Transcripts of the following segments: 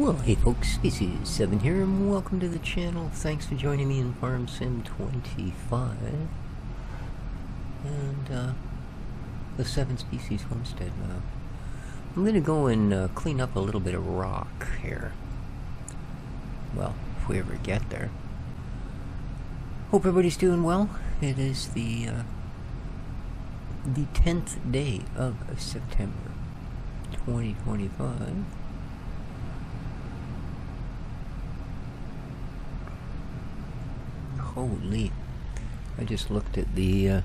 Well, hey folks, this is Seven here, and welcome to the channel. Thanks for joining me in Farm Sim 25 and the Seven Species Homestead now. I'm gonna go and clean up a little bit of rock here. Well, if we ever get there. Hope everybody's doing well. It is the 10th day of September 2025. Holy, I just looked at the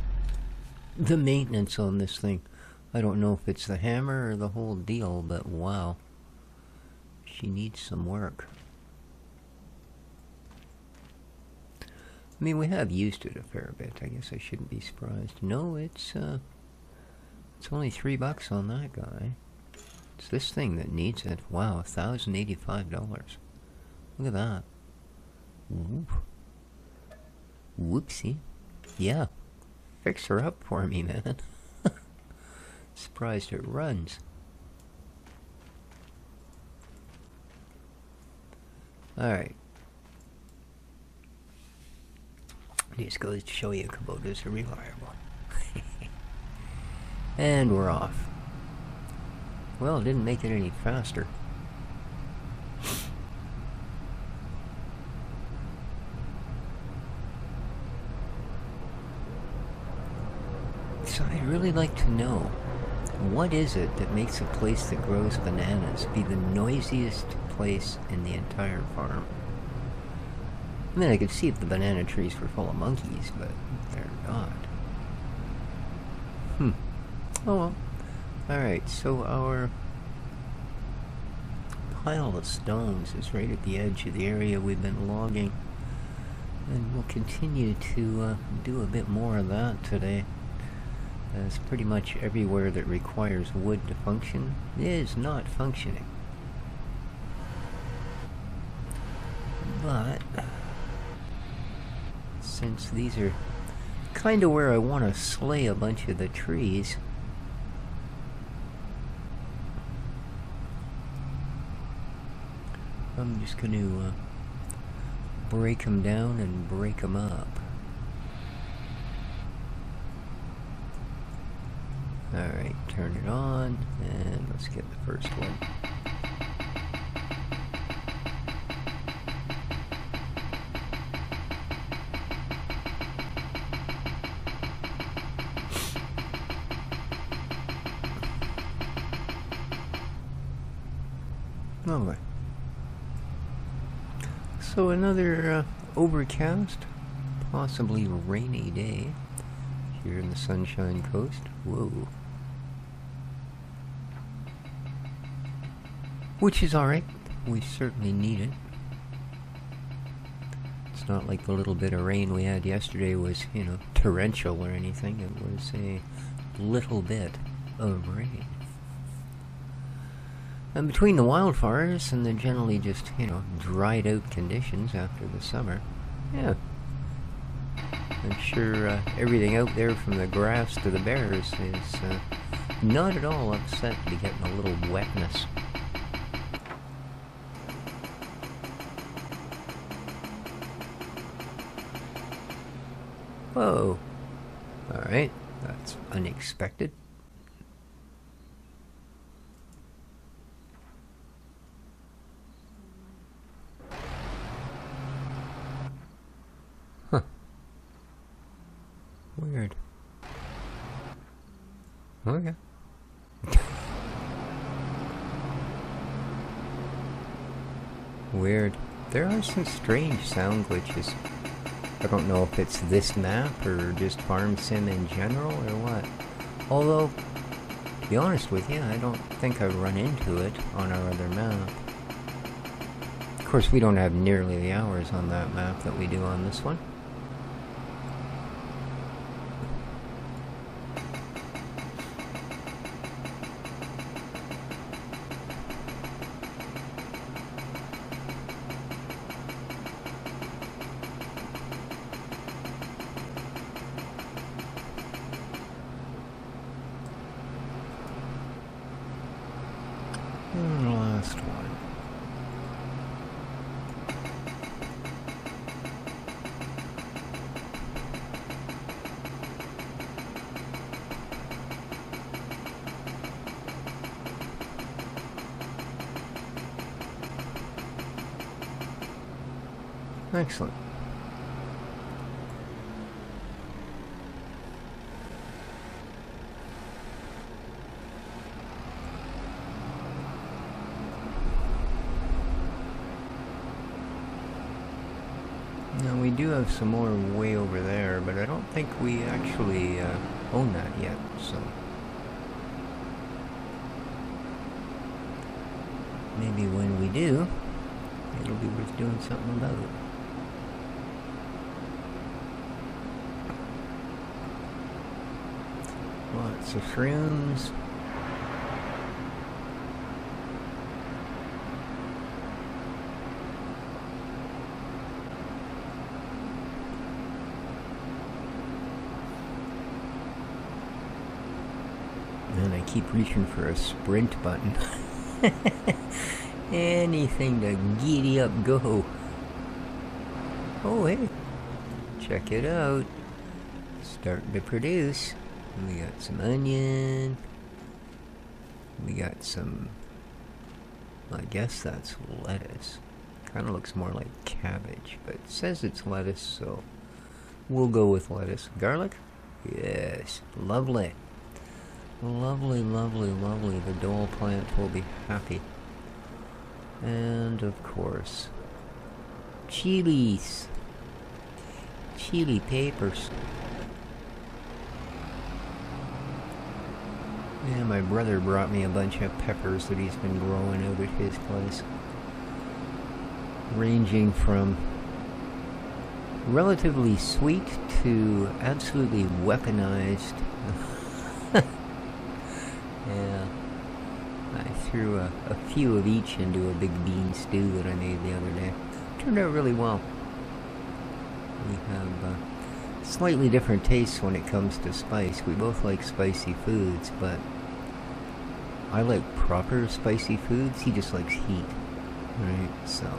maintenance on this thing. I don't know if it's the hammer or the whole deal, but wow, she needs some work. I mean, we have used it a fair bit. I guess I shouldn't be surprised. No, it's only $3 on that guy. It's this thing that needs it. Wow, $1,085. Look at that. Ooh. Whoopsie. Yeah. Fix her up for me, man. Surprised it runs. Alright. Just goes to show you Kubotas are reliable. And we're off. Well, it didn't make it any faster. So I'd really like to know, what is it that makes a place that grows bananas be the noisiest place in the entire farm? I mean, I could see if the banana trees were full of monkeys, but they're not. Oh well. Alright, so our pile of stones is right at the edge of the area we've been logging. And we'll continue to do a bit more of that today. As pretty much everywhere that requires wood to function is not functioning. But since these are kind of where I want to slay a bunch of the trees, I'm just going to break them down and break them up. Alright, turn it on, and let's get the first one. Alright. So another overcast, possibly rainy day here in the Sunshine Coast. Whoa. Which is alright. We certainly need it. It's not like the little bit of rain we had yesterday was, you know, torrential or anything. It was a little bit of rain. And between the wildfires and the generally just, you know, dried out conditions after the summer, yeah, I'm sure everything out there from the grass to the bears is not at all upset to be getting a little wetness. Whoa. Alright, that's unexpected. Huh. Weird. Okay. Weird. There are some strange sound glitches. I don't know if it's this map or just Farm Sim in general or what. Although, to be honest with you, I don't think I've run into it on our other map. Of course, we don't have nearly the hours on that map that we do on this one. And the last one. Excellent. Now we do have some more way over there, but I don't think we actually own that yet, so maybe when we do, it'll be worth doing something about it. Lots of shrooms. And I keep reaching for a sprint button. Anything to giddy up go. Oh hey, check it out. Starting to produce. We got some onion. We got some, I guess that's lettuce. Kind of looks more like cabbage, but it says it's lettuce, so we'll go with lettuce. Garlic? Yes, lovely. Lovely, lovely, lovely. The dole plant will be happy. And of course, chilies. Chili peppers. Yeah, my brother brought me a bunch of peppers that he's been growing out at his place. Ranging from relatively sweet to absolutely weaponized. Yeah, I threw a few of each into a big bean stew that I made the other day. Turned out really well. We have slightly different tastes when it comes to spice. We both like spicy foods, but I like proper spicy foods. He just likes heat, right? So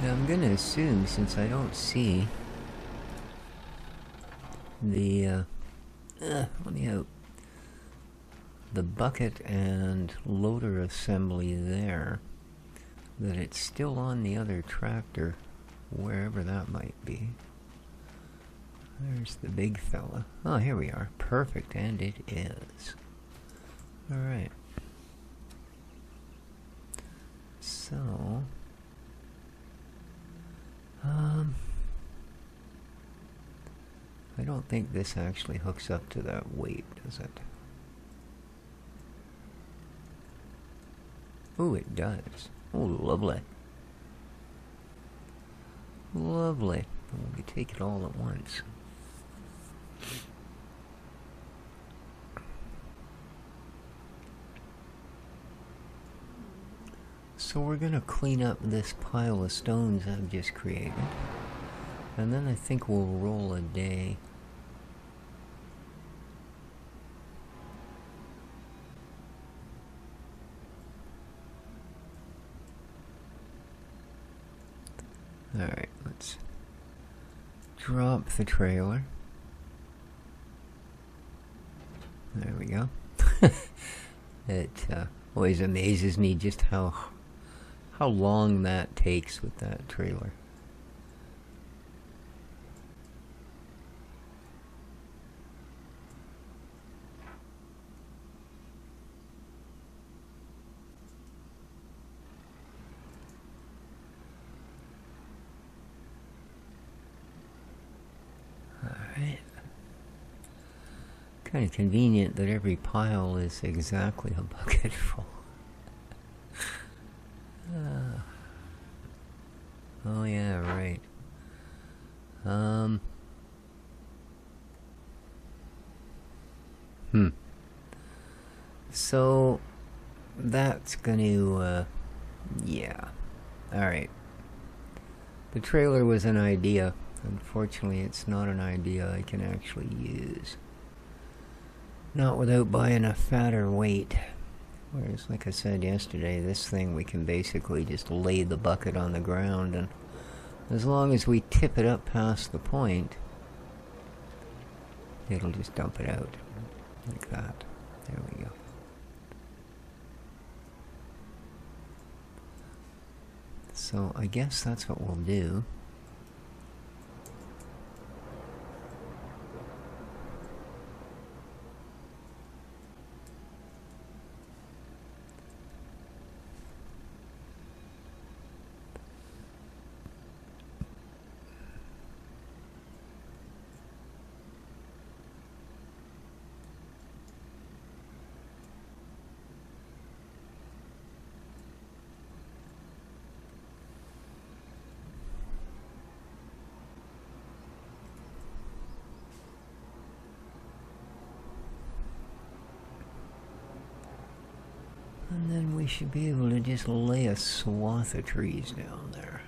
I'm gonna assume, since I don't see the let me out, the bucket and loader assembly there, that it's still on the other tractor, wherever that might be. There's the big fella. Oh, here we are. Perfect, and it is. Alright. So I don't think this actually hooks up to that weight, does it? Oh, it does. Oh, lovely. Lovely. Well, we take it all at once. So we're going to clean up this pile of stones I've just created. And then I think we'll roll a day. Alright, let's drop the trailer. There we go. It always amazes me just how long that takes with that trailer. Alright. Kind of convenient that every pile is exactly a bucket full. Oh yeah, right. So that's gonna yeah. Alright. The trailer was an idea. Unfortunately, it's not an idea I can actually use. Not without buying a fatter weight. Whereas, like I said yesterday, this thing we can basically just lay the bucket on the ground, and as long as we tip it up past the point, it'll just dump it out. Like that. There we go. So I guess that's what we'll do. And then we should be able to just lay a swath of trees down there.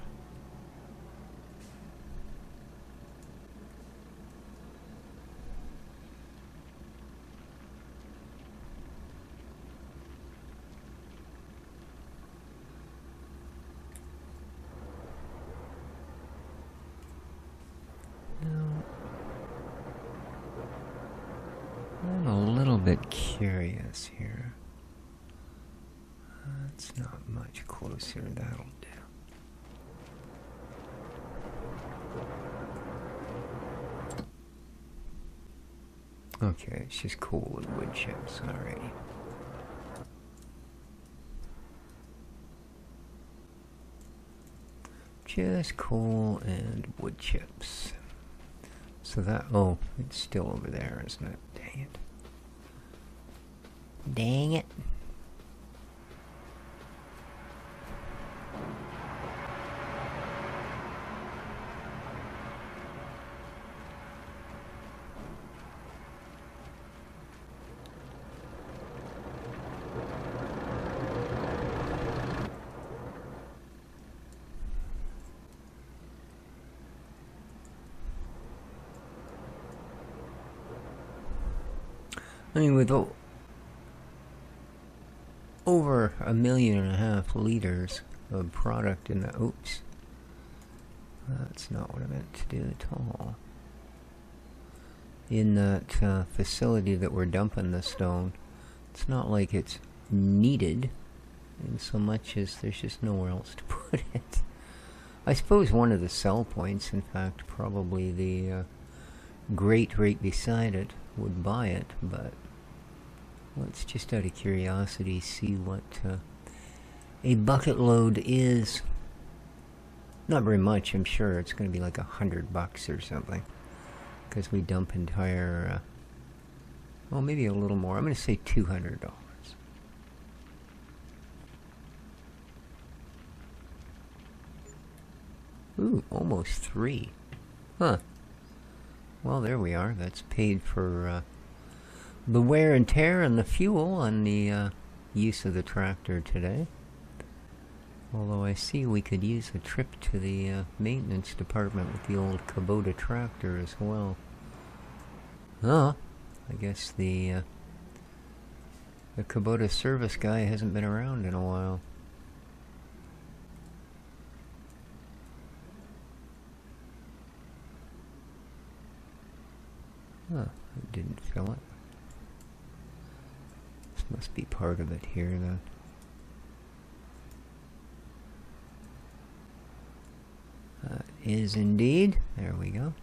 Now, I'm a little bit curious here. It's not much closer, that'll do. Okay, it's just coal and wood chips, alrighty. Just coal and wood chips. So that, oh, it's still over there, isn't it? Dang it. Dang it. I mean, with over 1.5 million liters of product in the... Oops. That's not what I meant to do at all. In that facility that we're dumping the stone, it's not like it's needed in so much as there's just nowhere else to put it. I suppose one of the sell points, in fact, probably the grate right beside it, would buy it, but let's just out of curiosity see what a bucket load is. Not very much, I'm sure. It's going to be like $100 or something, because we dump entire, well, maybe a little more. I'm going to say $200. Ooh, almost 3. Huh. Well, there we are. That's paid for the wear and tear and the fuel and the use of the tractor today. Although I see we could use a trip to the maintenance department with the old Kubota tractor as well. Oh, I guess the Kubota service guy hasn't been around in a while. Huh, it didn't fill it. This must be part of it here then. Is indeed. There we go.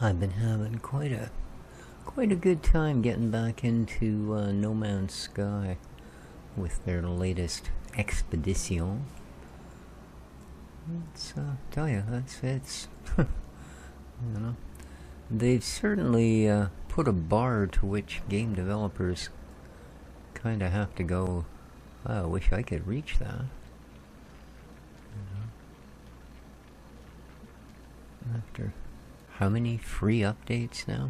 I've been having quite a good time getting back into No Man's Sky with their latest expedition. Let's tell you, it's you know, they've certainly put a bar to which game developers kind of have to go. I wish I could reach that. After how many free updates now?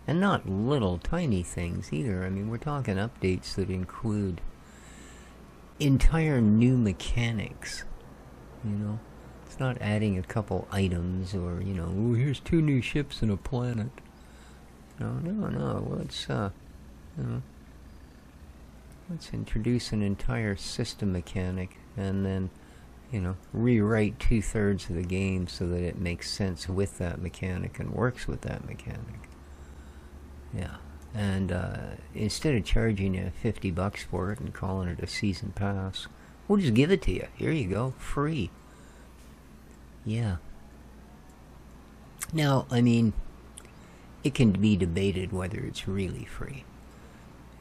And not little tiny things either. I mean, we're talking updates that include entire new mechanics. You know, it's not adding a couple items or, you know, oh, here's 2 new ships and a planet. No. Let's let's introduce an entire system mechanic and then, you know, rewrite 2/3 of the game so that it makes sense with that mechanic and works with that mechanic. Yeah, and instead of charging you $50 for it and calling it a season pass, we'll just give it to you. Here you go, free. Yeah. Now, I mean, it can be debated whether it's really free.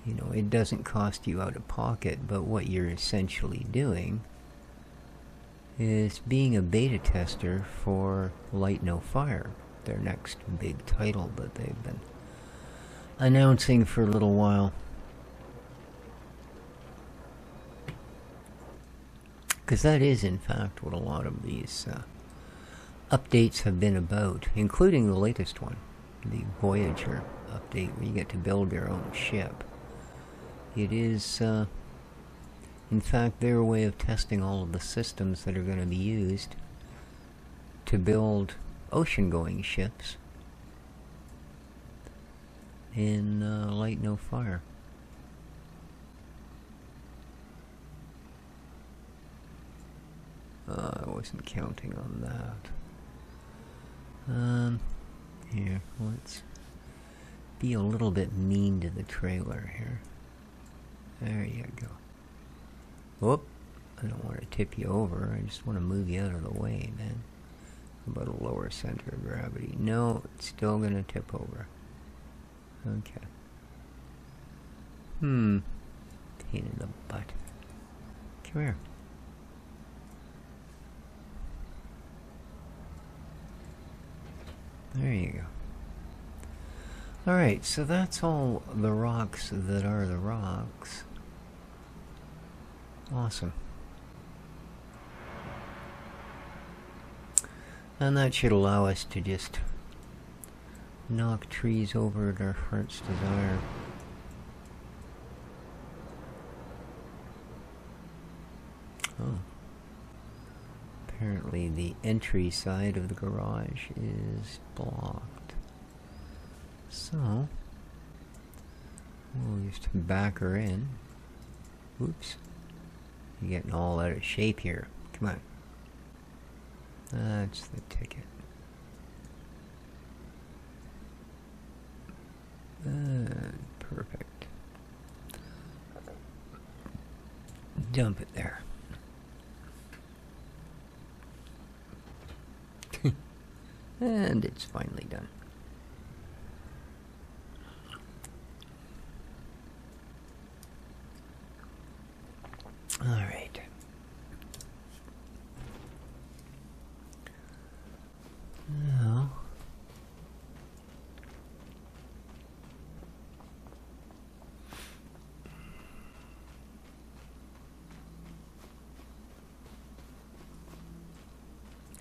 You know, it doesn't cost you out of pocket, but what you're essentially doing is being a beta tester for Light No Fire, their next big title that they've been announcing for a little while. Because that is, in fact, what a lot of these updates have been about, including the latest one, the Voyager update, where you get to build your own ship. It is, in fact, their way of testing all of the systems that are going to be used to build ocean-going ships in Light No Fire. I wasn't counting on that. Here, let's be a little bit mean to the trailer here. There you go. Whoop! I don't want to tip you over. I just want to move you out of the way, man. How about a lower center of gravity? No, it's still going to tip over. Okay. Pain in the butt. Come here. There you go. Alright, so that's all the rocks that are the rocks. Awesome. And that should allow us to just knock trees over at our heart's desire. Oh. Apparently the entry side of the garage is blocked. So, we'll just back her in. Oops. You're getting all out of shape here. Come on. That's the ticket. Perfect. Dump it there. And it's finally done. All right. Now,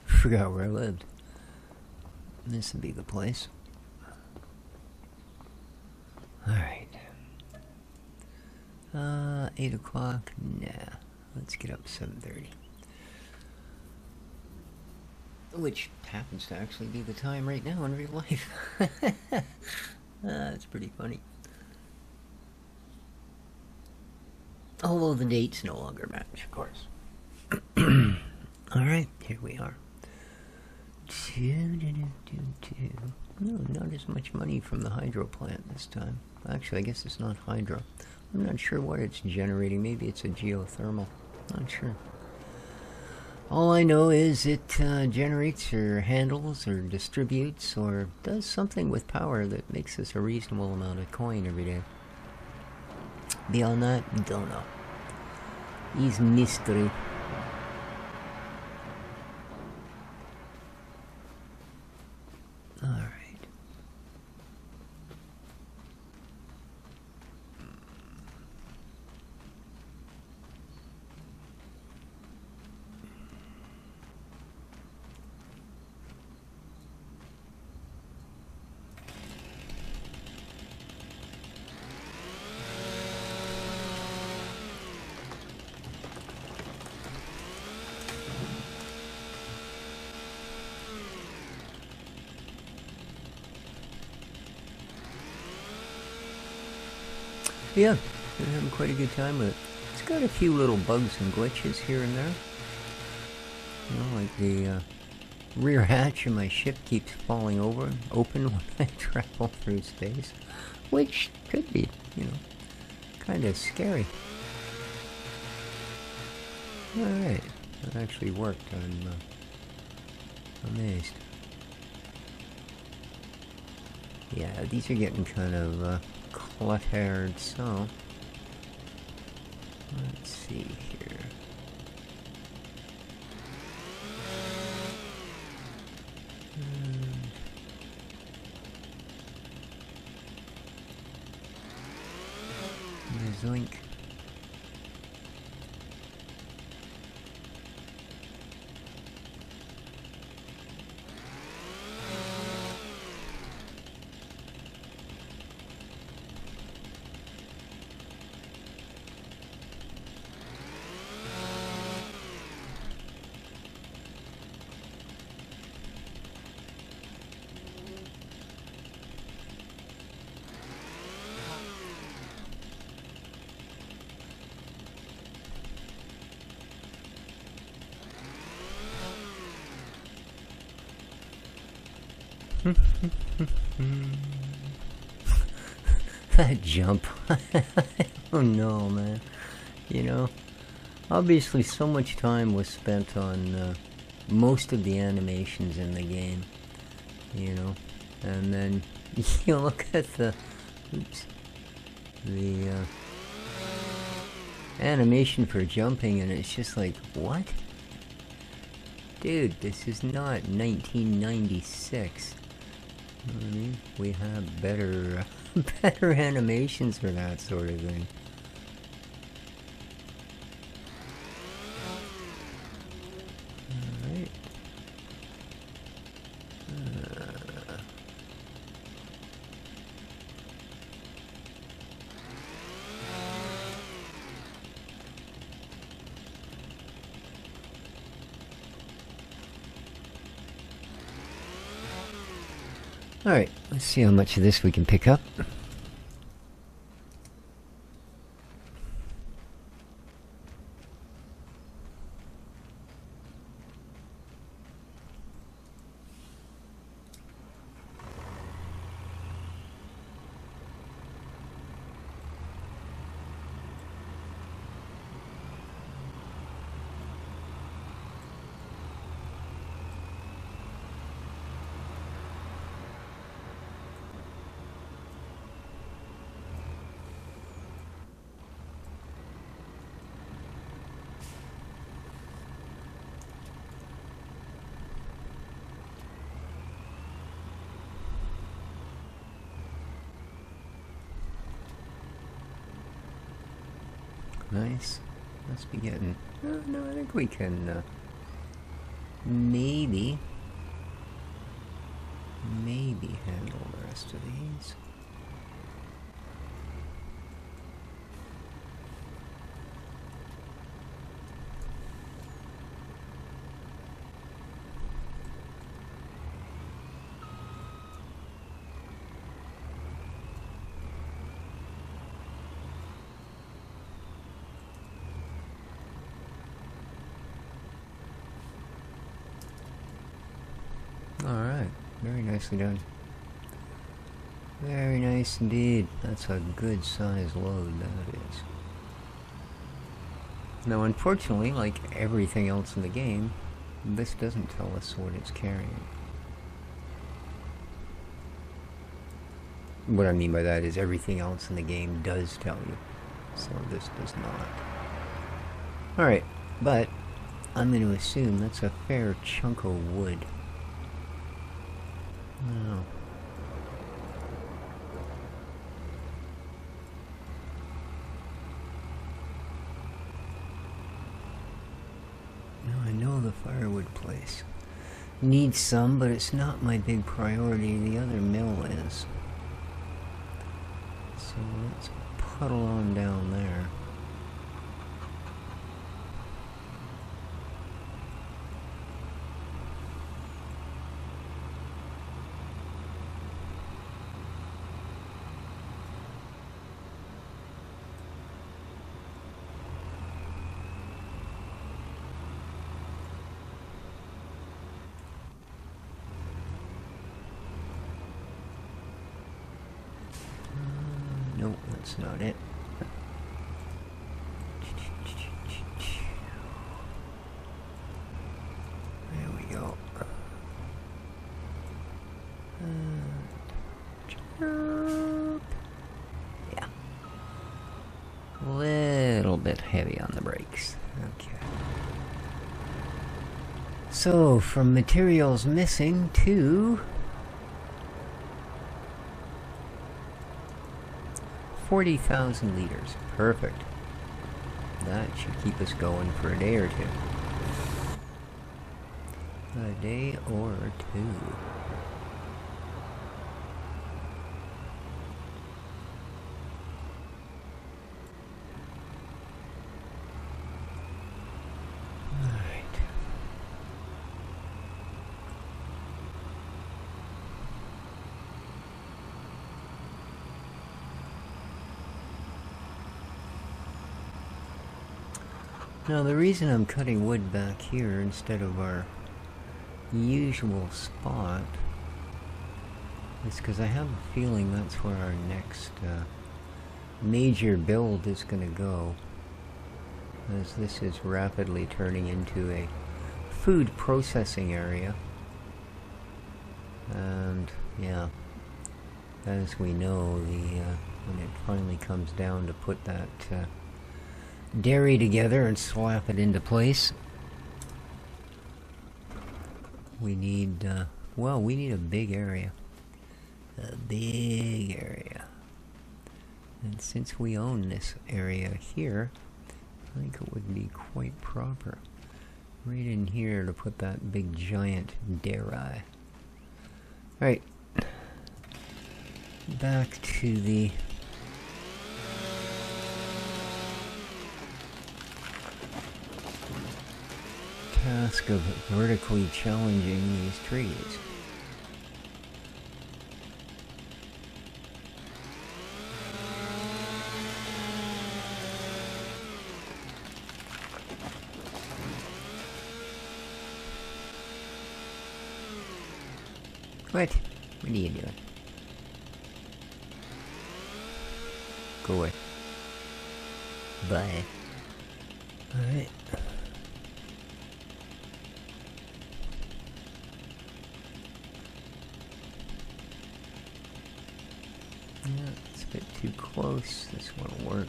forgot where I lived. This would be the place. Alright. 8 o'clock? Nah. Let's get up 7:30. Which happens to actually be the time right now in real life. That's pretty funny. Although the dates no longer match, of course. Alright, here we are. No, not as much money from the hydro plant this time. Actually, I guess it's not hydro. I'm not sure what it's generating. Maybe it's a geothermal. Not sure. All I know is it generates or handles or distributes or does something with power that makes us a reasonable amount of coin every day. Beyond that, don't know. Is mystery. Alright. Yeah, been having quite a good time with it. It's got a few little bugs and glitches here and there. You know, like the rear hatch of my ship keeps falling open when I travel through space, which could be, you know, kind of scary. Alright, that actually worked. I'm amazed. Yeah, these are getting kind of cluttered, so let's see here. Zoink. That jump. Oh no, man. You know, obviously so much time was spent on most of the animations in the game. You know, and then you look at the animation for jumping and it's just like, what? Dude, this is not 1996. You know what I mean? We have better better animations for that sort of thing. Alright. Alright, let's see how much of this we can pick up. Nice. Must be getting... no, I think we can maybe handle the rest of these. Alright, very nicely done. Very nice indeed. That's a good size load, that is. Now, unfortunately, like everything else in the game, this doesn't tell us what it's carrying. What I mean by that is everything else in the game does tell you. So this does not. Alright, but I'm going to assume that's a fair chunk of wood. No. I know the firewood place needs some, but it's not my big priority. The other mill is. So let's puddle on down there. Nope, that's not it. There we go. Yeah. A little bit heavy on the brakes. Okay. So, from materials missing to 40,000 liters. Perfect. That should keep us going for a day or two. A day or two. Now the reason I'm cutting wood back here instead of our usual spot is because I have a feeling that's where our next major build is going to go, as this is rapidly turning into a food processing area. And yeah, as we know, when it finally comes down to put that dairy together and slap it into place, we need well, we need a big area. A big area. And since we own this area here, I think it would be quite proper right in here to put that big giant dairy. Alright, back to the task of vertically challenging these trees. What? What are you doing? Go away. Bye. Alright. Yeah, it's a bit too close. This won't work.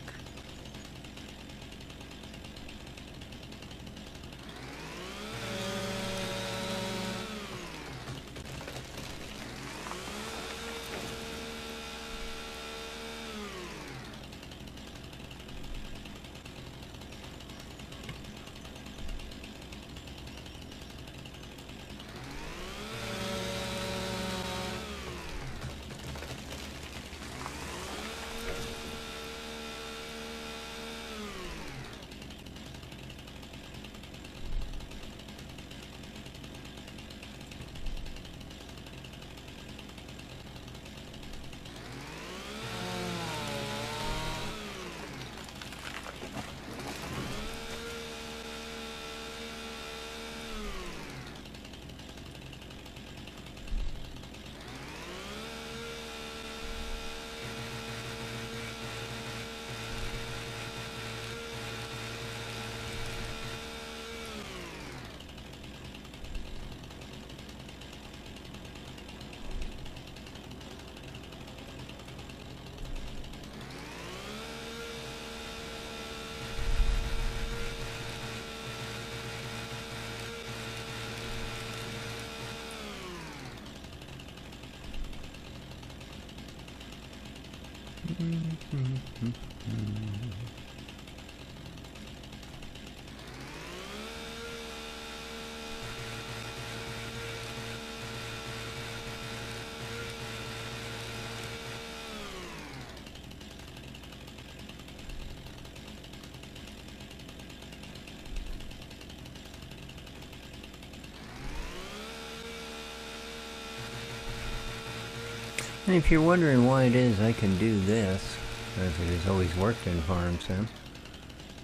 And if you're wondering why it is I can do this, as it has always worked in FarmSim,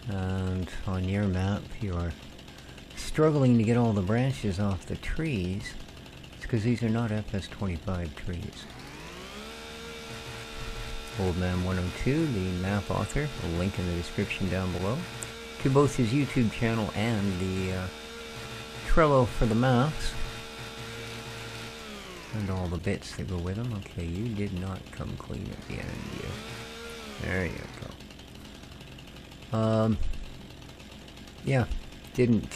and on your map you're struggling to get all the branches off the trees, it's because these are not FS25 trees. Old Man 102, the map author, will link in the description down below, to both his YouTube channel and the Trello for the maps. And all the bits that go with them. Okay, you did not come clean at the end, you. There you go. Yeah, didn't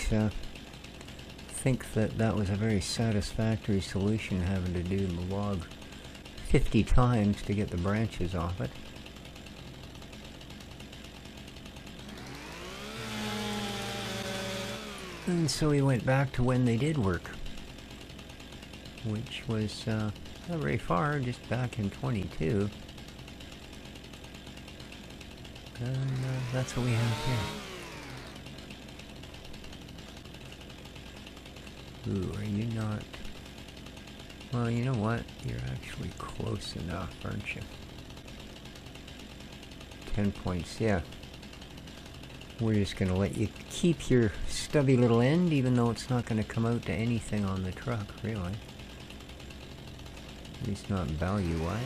think that that was a very satisfactory solution, having to do the log 50 times to get the branches off it. And so we went back to when they did work, which was not very far, just back in 22. And that's what we have here. Ooh, are you not? Well, you know what? You're actually close enough, aren't you? 10 points, yeah. We're just going to let you keep your stubby little end, even though it's not going to come out to anything on the truck, really. At least not value-wise.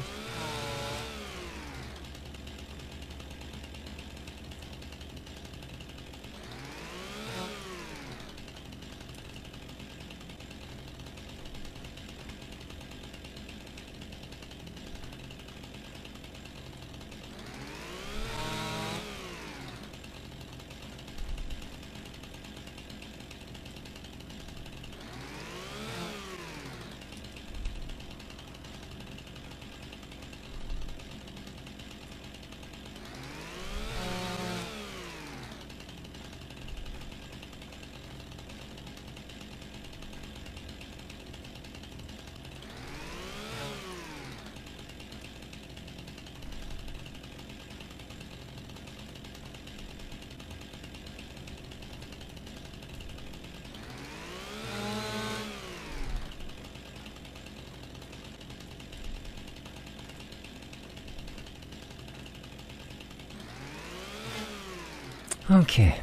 Okay,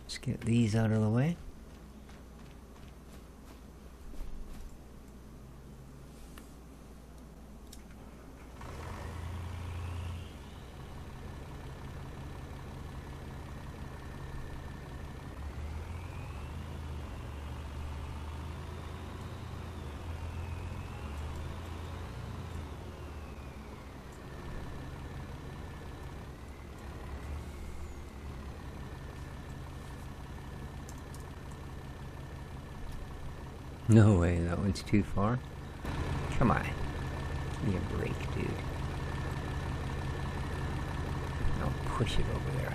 let's get these out of the way. No way, that one's too far. Come on. Give me a break, dude. I'll push it over there.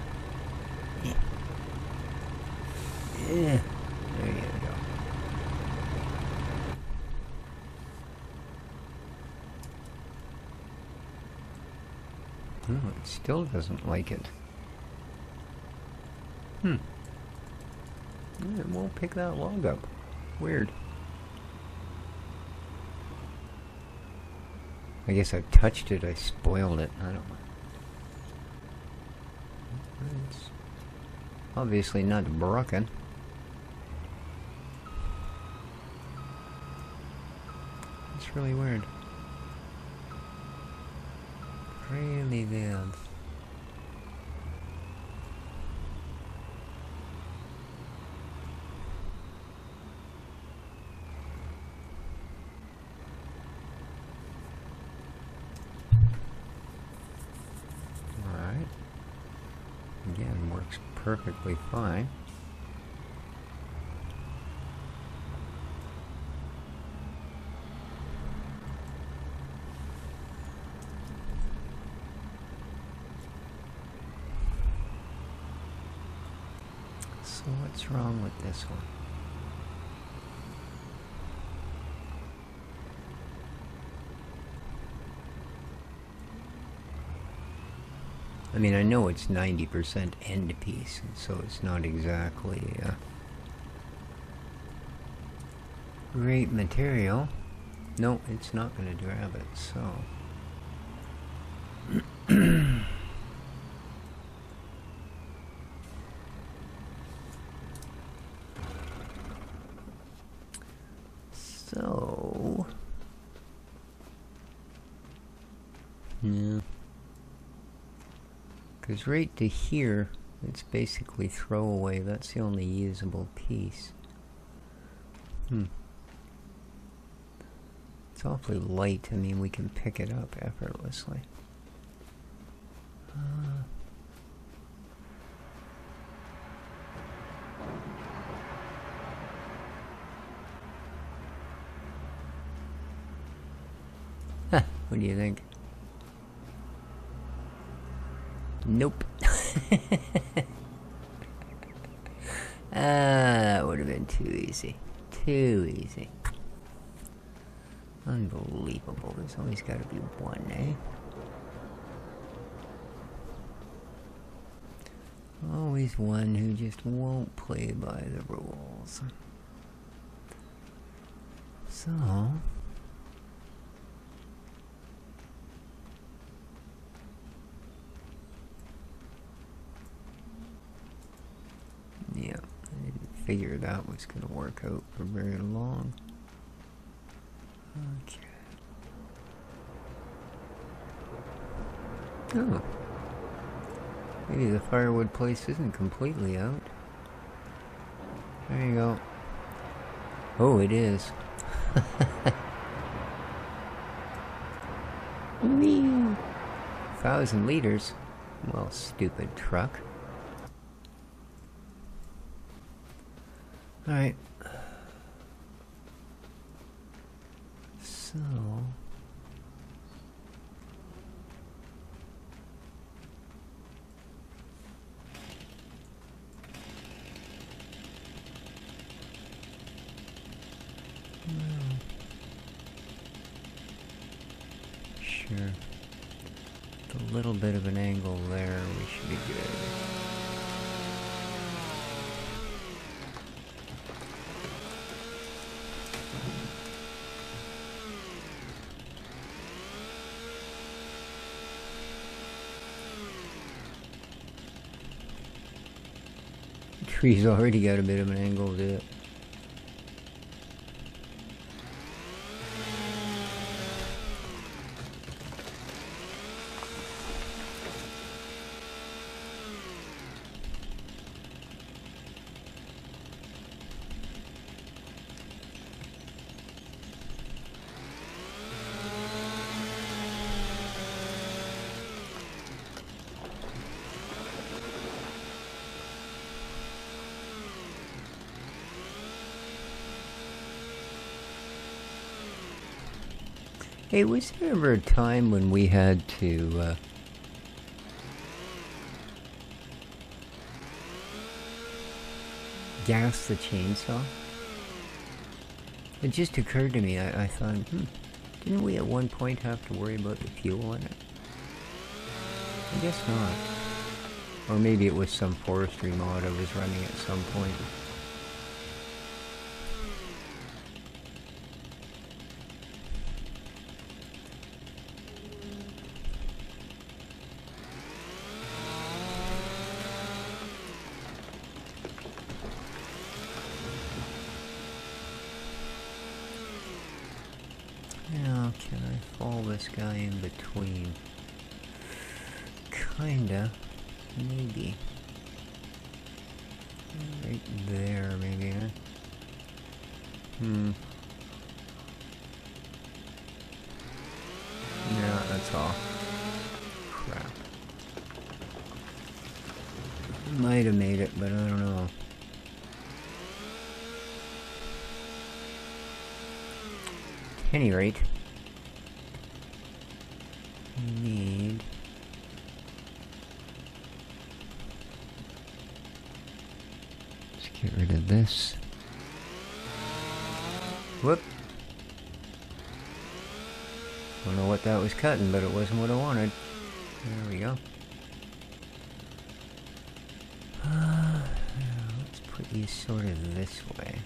Yeah. There you go. Oh, it still doesn't like it. It won't pick that log up. Weird. I guess I touched it, I spoiled it, I don't know. It's obviously not broken. It's really weird. Really weird. Again, works perfectly fine. So what's wrong with this one? I mean, I know it's 90% end piece, so it's not exactly great material. No, it's not going to grab it, so... So... Yeah. Because right to here, it's basically throwaway. That's the only usable piece. It's awfully light. I mean, we can pick it up effortlessly. What do you think? Nope. That would have been too easy. Too easy. Unbelievable. There's always got to be one, eh? Always one who just won't play by the rules. So... yeah, I didn't figure that was going to work out for very long. Okay. Oh. Maybe the firewood place isn't completely out. There you go. Oh, it is. 1,000 liters. Well, stupid truck. Alright. So... well, sure. With a little bit of an angle there, we should be good. Tree's already got a bit of an angle to it. Hey, was there ever a time when we had to gas the chainsaw? It just occurred to me, I thought, didn't we at one point have to worry about the fuel in it? I guess not. Or maybe it was some forestry mod I was running at some point. Now, can I fall this guy in between? Kinda. Maybe. Right there, maybe, huh? Yeah, that's all. Crap. Might have made it, but I don't know. At any rate, we need Get rid of this. Whoop. Don't know what that was cutting, but it wasn't what I wanted. There we go. Let's put you sort of this way.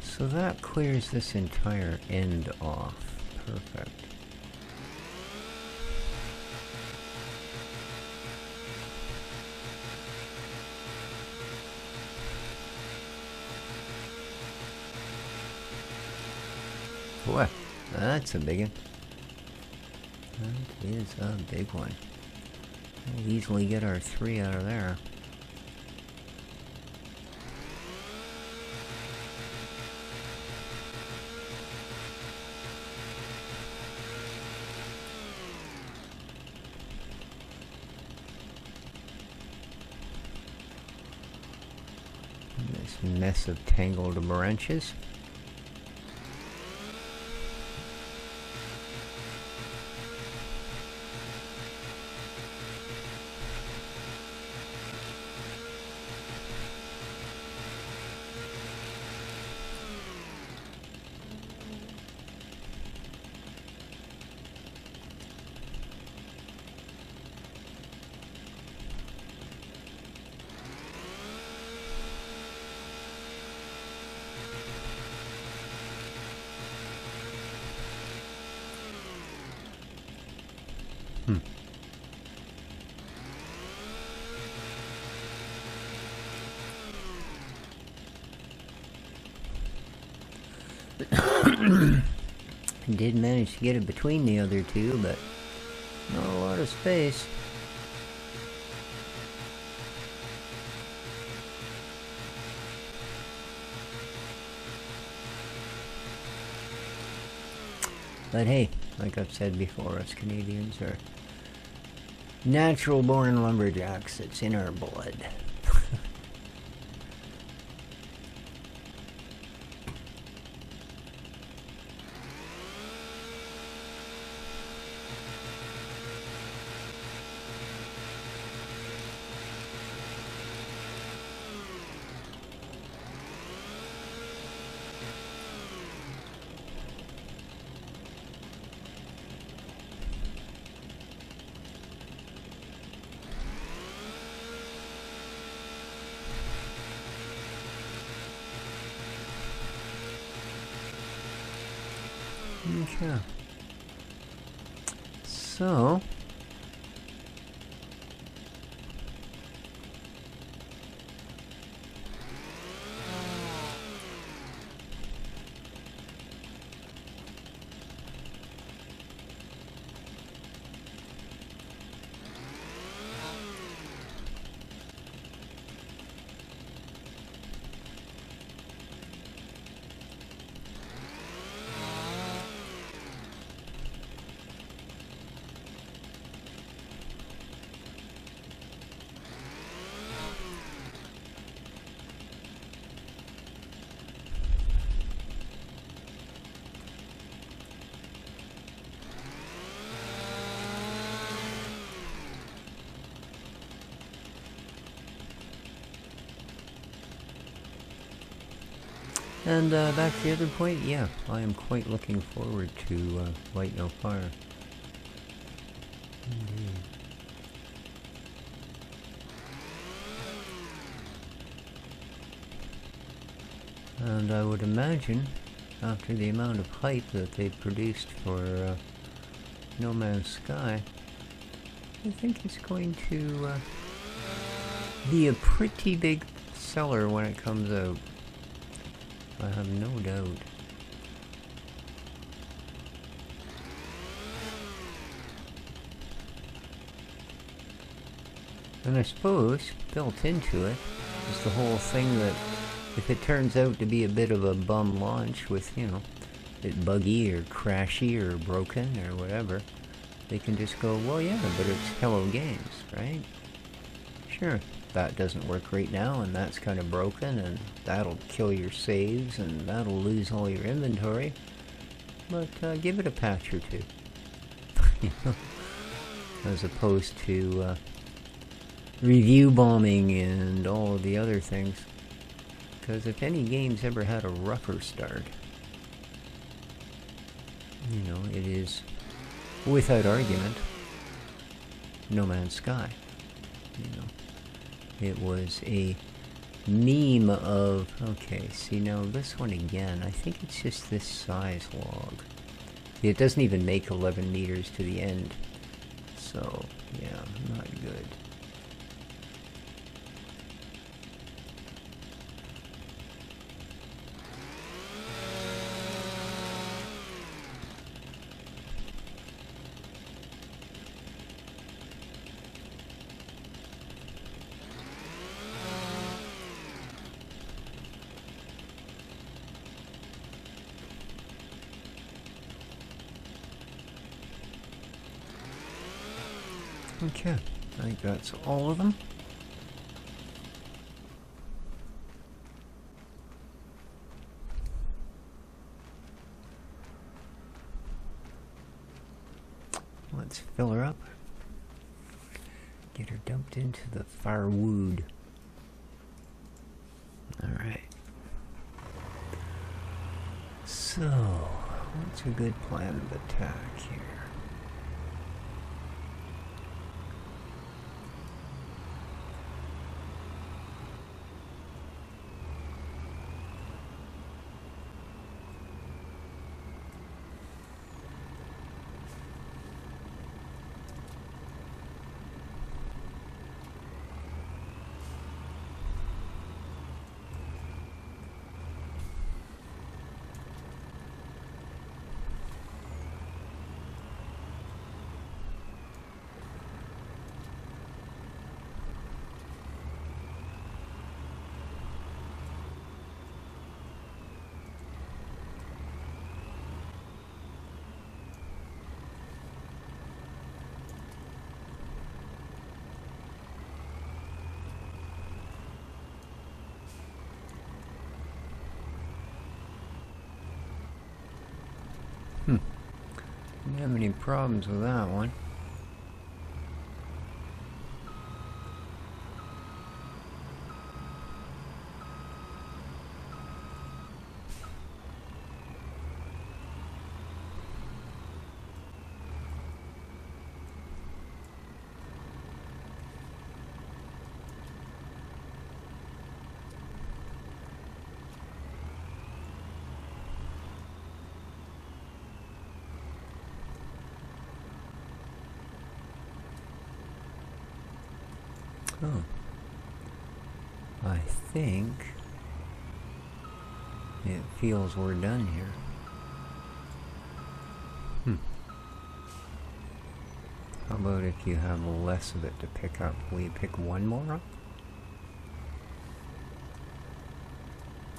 So that clears this entire end off. Perfect. Boy, that's a big one. That is a big one. We'll easily get our 3 out of there. This mess of tangled branches. Did manage to get it between the other two, but not a lot of space. But hey, like I've said before, us Canadians are natural-born lumberjacks. It's in our blood. Okay. So and back to the other point, yeah, I am quite looking forward to Light No Fire. Indeed. And I would imagine, after the amount of hype that they've produced for No Man's Sky, I think it's going to be a pretty big seller when it comes out. I have no doubt. And I suppose, built into it, is the whole thing that if it turns out to be a bit of a bum launch with, you know, it buggy or crashy or broken or whatever, they can just go, well, yeah, but it's Hello Games, right? Sure, that doesn't work right now, and that's kind of broken, and that'll kill your saves, and that'll lose all your inventory. But give it a patch or two, you know, as opposed to review bombing and all of the other things. Because if any game's ever had a rougher start, you know, it is, without argument, No Man's Sky. You know, it was a meme of, okay, see now this one again, I think it's just this size log. It doesn't even make 11 meters to the end, so yeah, not good. Okay, I think that's all of them. Let's fill her up. Get her dumped into the firewood. Alright. So, what's a good plan of attack here? Didn't have any problems with that one. Oh, I think it feels we're done here. How about if you have less of it to pick up? Will you pick one more up?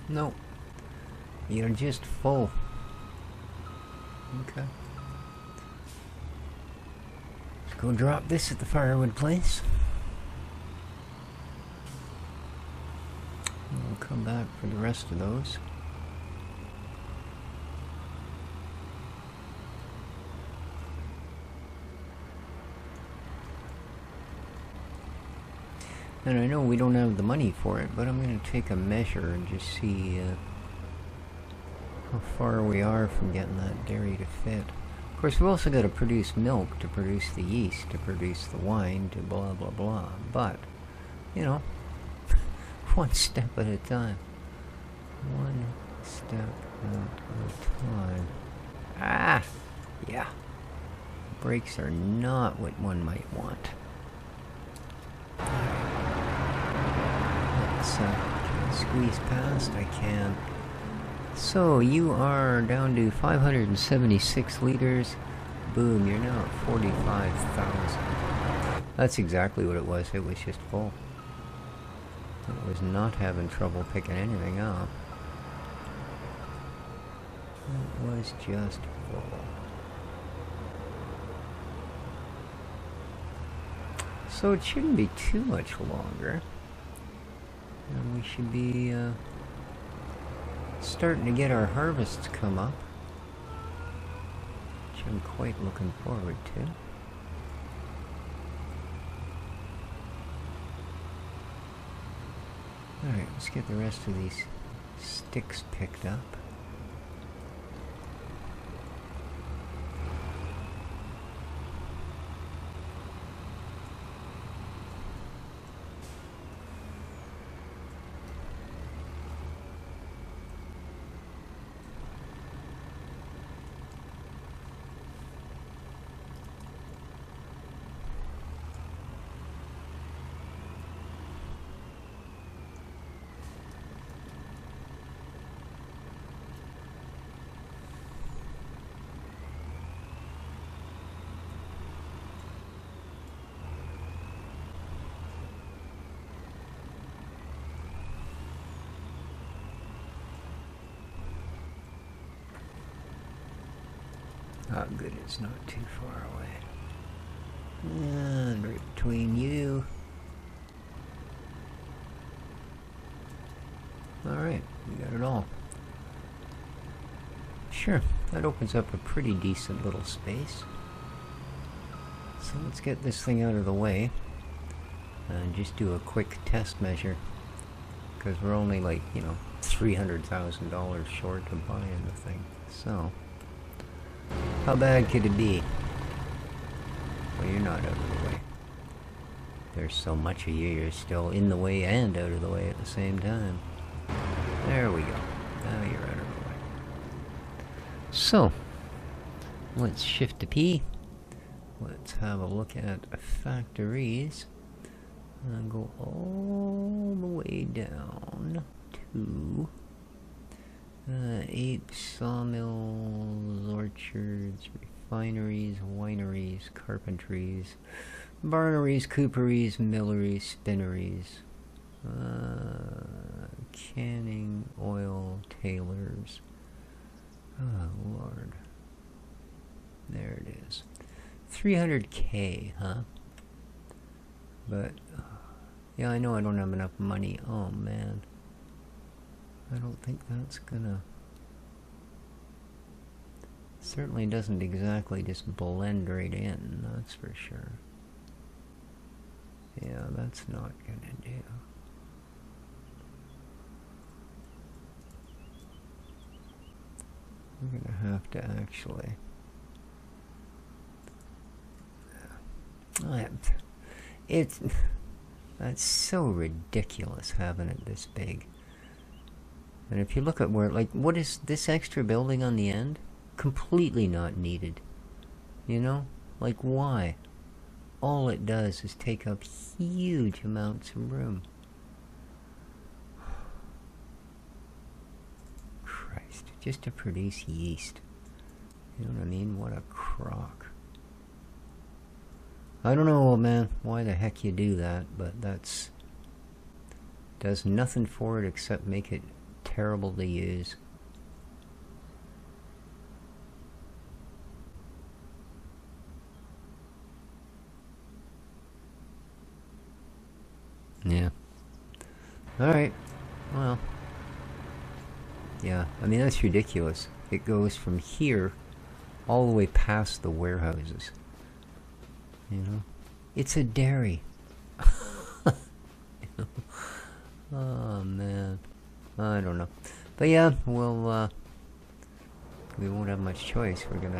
No. You're just full. Okay. Let's go drop this at the firewood place. We'll come back for the rest of those. And I know we don't have the money for it, but I'm going to take a measure and just see how far we are from getting that dairy to fit. Of course, we've also got to produce milk to produce the yeast, to produce the wine, to blah blah blah. But, you know, one step at a time. One step at a time. Ah! Yeah. Brakes are not what one might want. Can I squeeze past? I can. So, you are down to 576 liters. Boom, you're now at 45,000. That's exactly what it was. It was just full. I was not having trouble picking anything up. It was just full. So it shouldn't be too much longer. And we should be starting to get our harvests come up, which I'm quite looking forward to. Alright, let's get the rest of these sticks picked up. Oh, good, it's not too far away. And right between you. Alright, we got it all. Sure, that opens up a pretty decent little space. So let's get this thing out of the way and just do a quick test measure, because we're only like, you know, $300,000 short of buying the thing. So how bad could it be? Well, you're not out of the way. There's so much of you, you're still in the way and out of the way at the same time. There we go. Now you're out of the way. So, let's shift to P. Let's have a look at factories. And go all the way down to apes, sawmills, orchards, refineries, wineries, carpentries, barneries, cooperies, milleries, spinneries, canning, oil, tailors. Oh, Lord. There it is. 300K, huh? But, yeah, I know I don't have enough money. Oh, man. I don't think that's gonna... Certainly doesn't exactly just blend right in, that's for sure. Yeah, that's not gonna do. We're gonna have to actually... That's so ridiculous having it this big. And if you look at where, like, what is this extra building on the end? Completely not needed. You know? Like, why? All it does is take up huge amounts of room. Christ, just to produce yeast. You know what I mean? What a crock. I don't know, man, why the heck you do that, but that's... does nothing for it except make it terrible to use. Yeah. Alright. Well. Yeah, I mean, that's ridiculous. It goes from here all the way past the warehouses. You know? It's a dairy. You know? Oh, man. I don't know. But yeah, we'll, we won't have much choice. We're gonna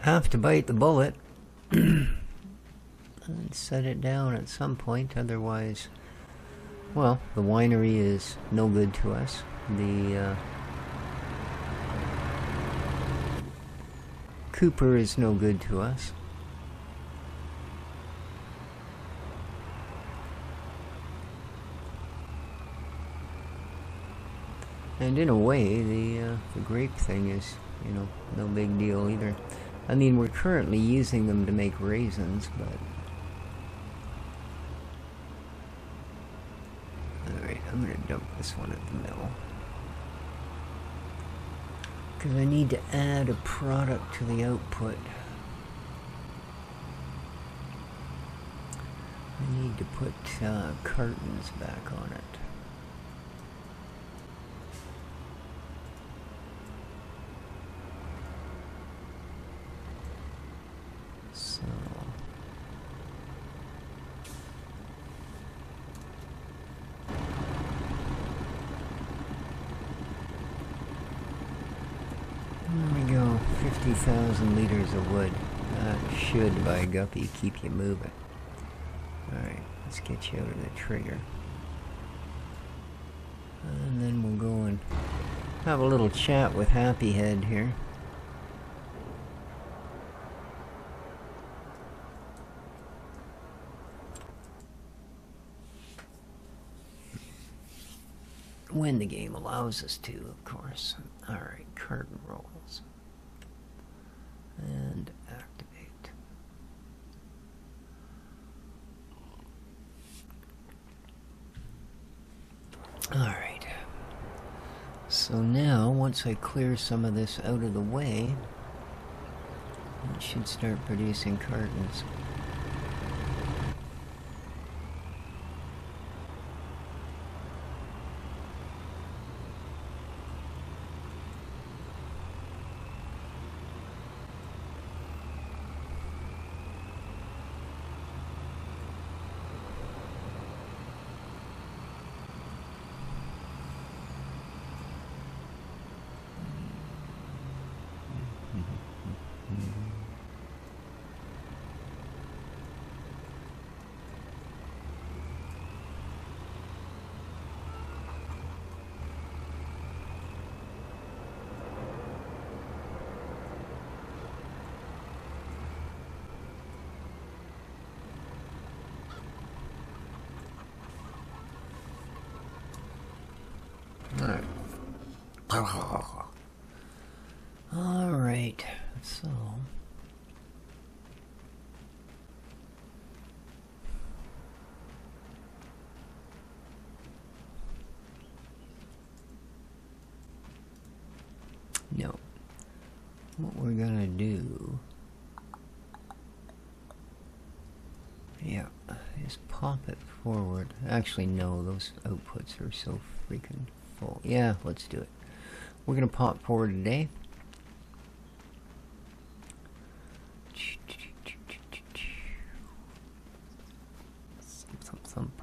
have to bite the bullet and set it down at some point. Otherwise, well, the winery is no good to us. The Cooper is no good to us. And in a way, the grape thing is, you know, no big deal either. I mean, we're currently using them to make raisins, but dump this one at the mill. Because I need to add a product to the output. I need to put cartons back on it. So there we go, 50,000 liters of wood. That should, by guppy, keep you moving. Alright, let's get you out of the trigger. And then we'll go and have a little chat with Happy Head here. When the game allows us to, of course. Alright, curtain rolls. And activate. Alright. So now, once I clear some of this out of the way, it should start producing cartons. Alright, so no, what we're gonna do, yeah, is pop it forward. Actually, no, those outputs are so freaking full. Yeah, let's do it. We're gonna pop forward today. Thump, thump, thump.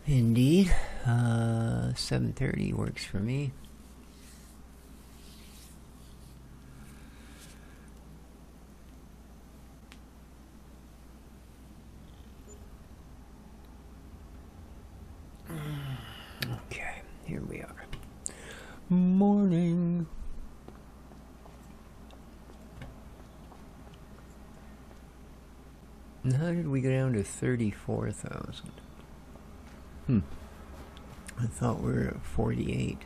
Indeed, 7:30 works for me. Okay, here we are. Morning. And how did we go down to 34,000? I thought we were at 48.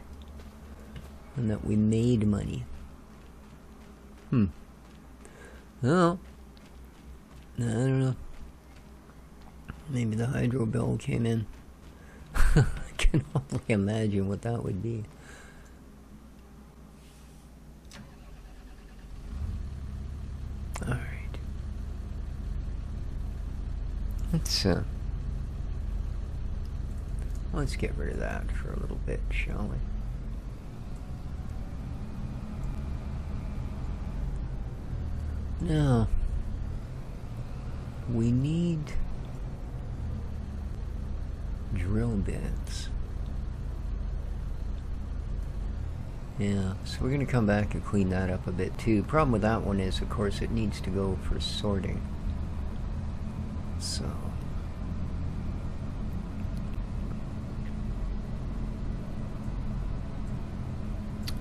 And that we made money. Oh. I don't know. Maybe the hydro bill came in. I can only imagine what that would be. Alright. Let's get rid of that for a little bit, shall we? Now, we need drill bits. Yeah, so we're going to come back and clean that up a bit too. Problem with that one is, of course, it needs to go for sorting. So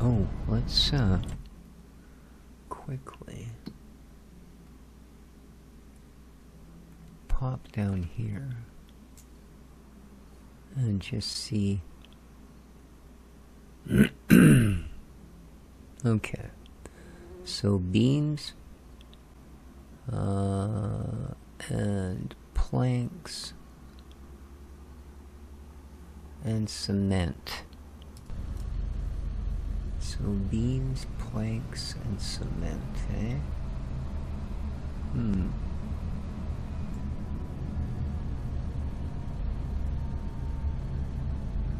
oh, let's quickly pop down here and just see. Okay, so beams and planks, and cement. So beams, planks, and cement, eh?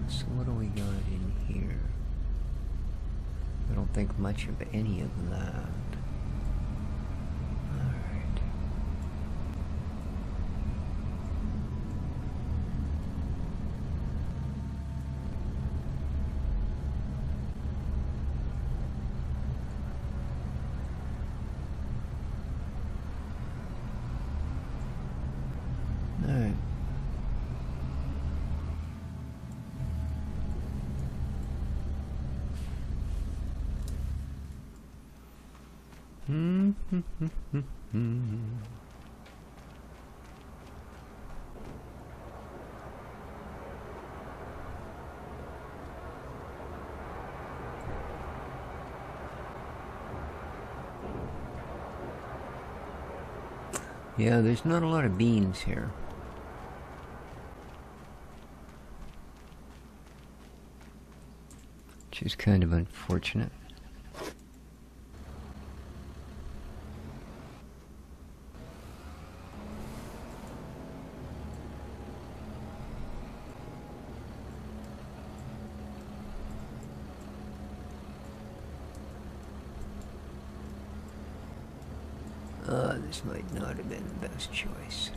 So what do we got in here? I don't think much of any of that. Alright. Alright. Yeah, there's not a lot of beams here. Which is kind of unfortunate. This might not have been the best choice.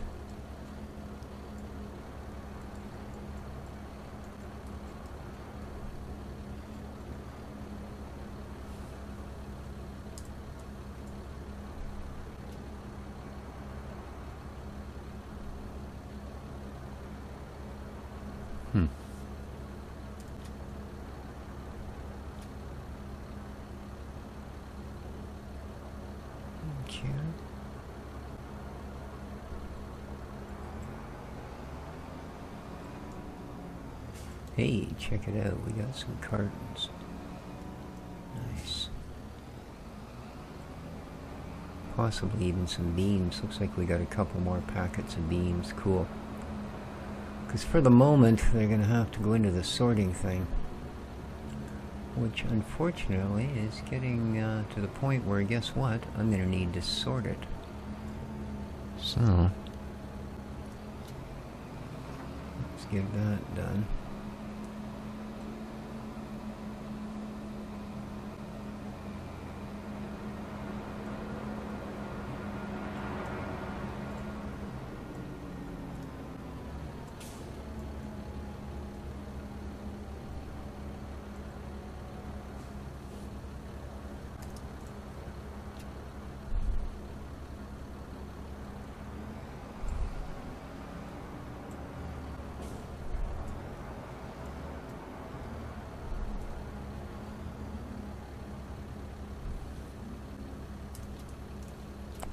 Okay. Hey, check it out. We got some cartons. Nice. Possibly even some beams. Looks like we got a couple more packets of beams. Cool. Because for the moment, they're going to have to go into the sorting thing. Which, unfortunately, is getting to the point where, guess what? I'm going to need to sort it. So, let's get that done.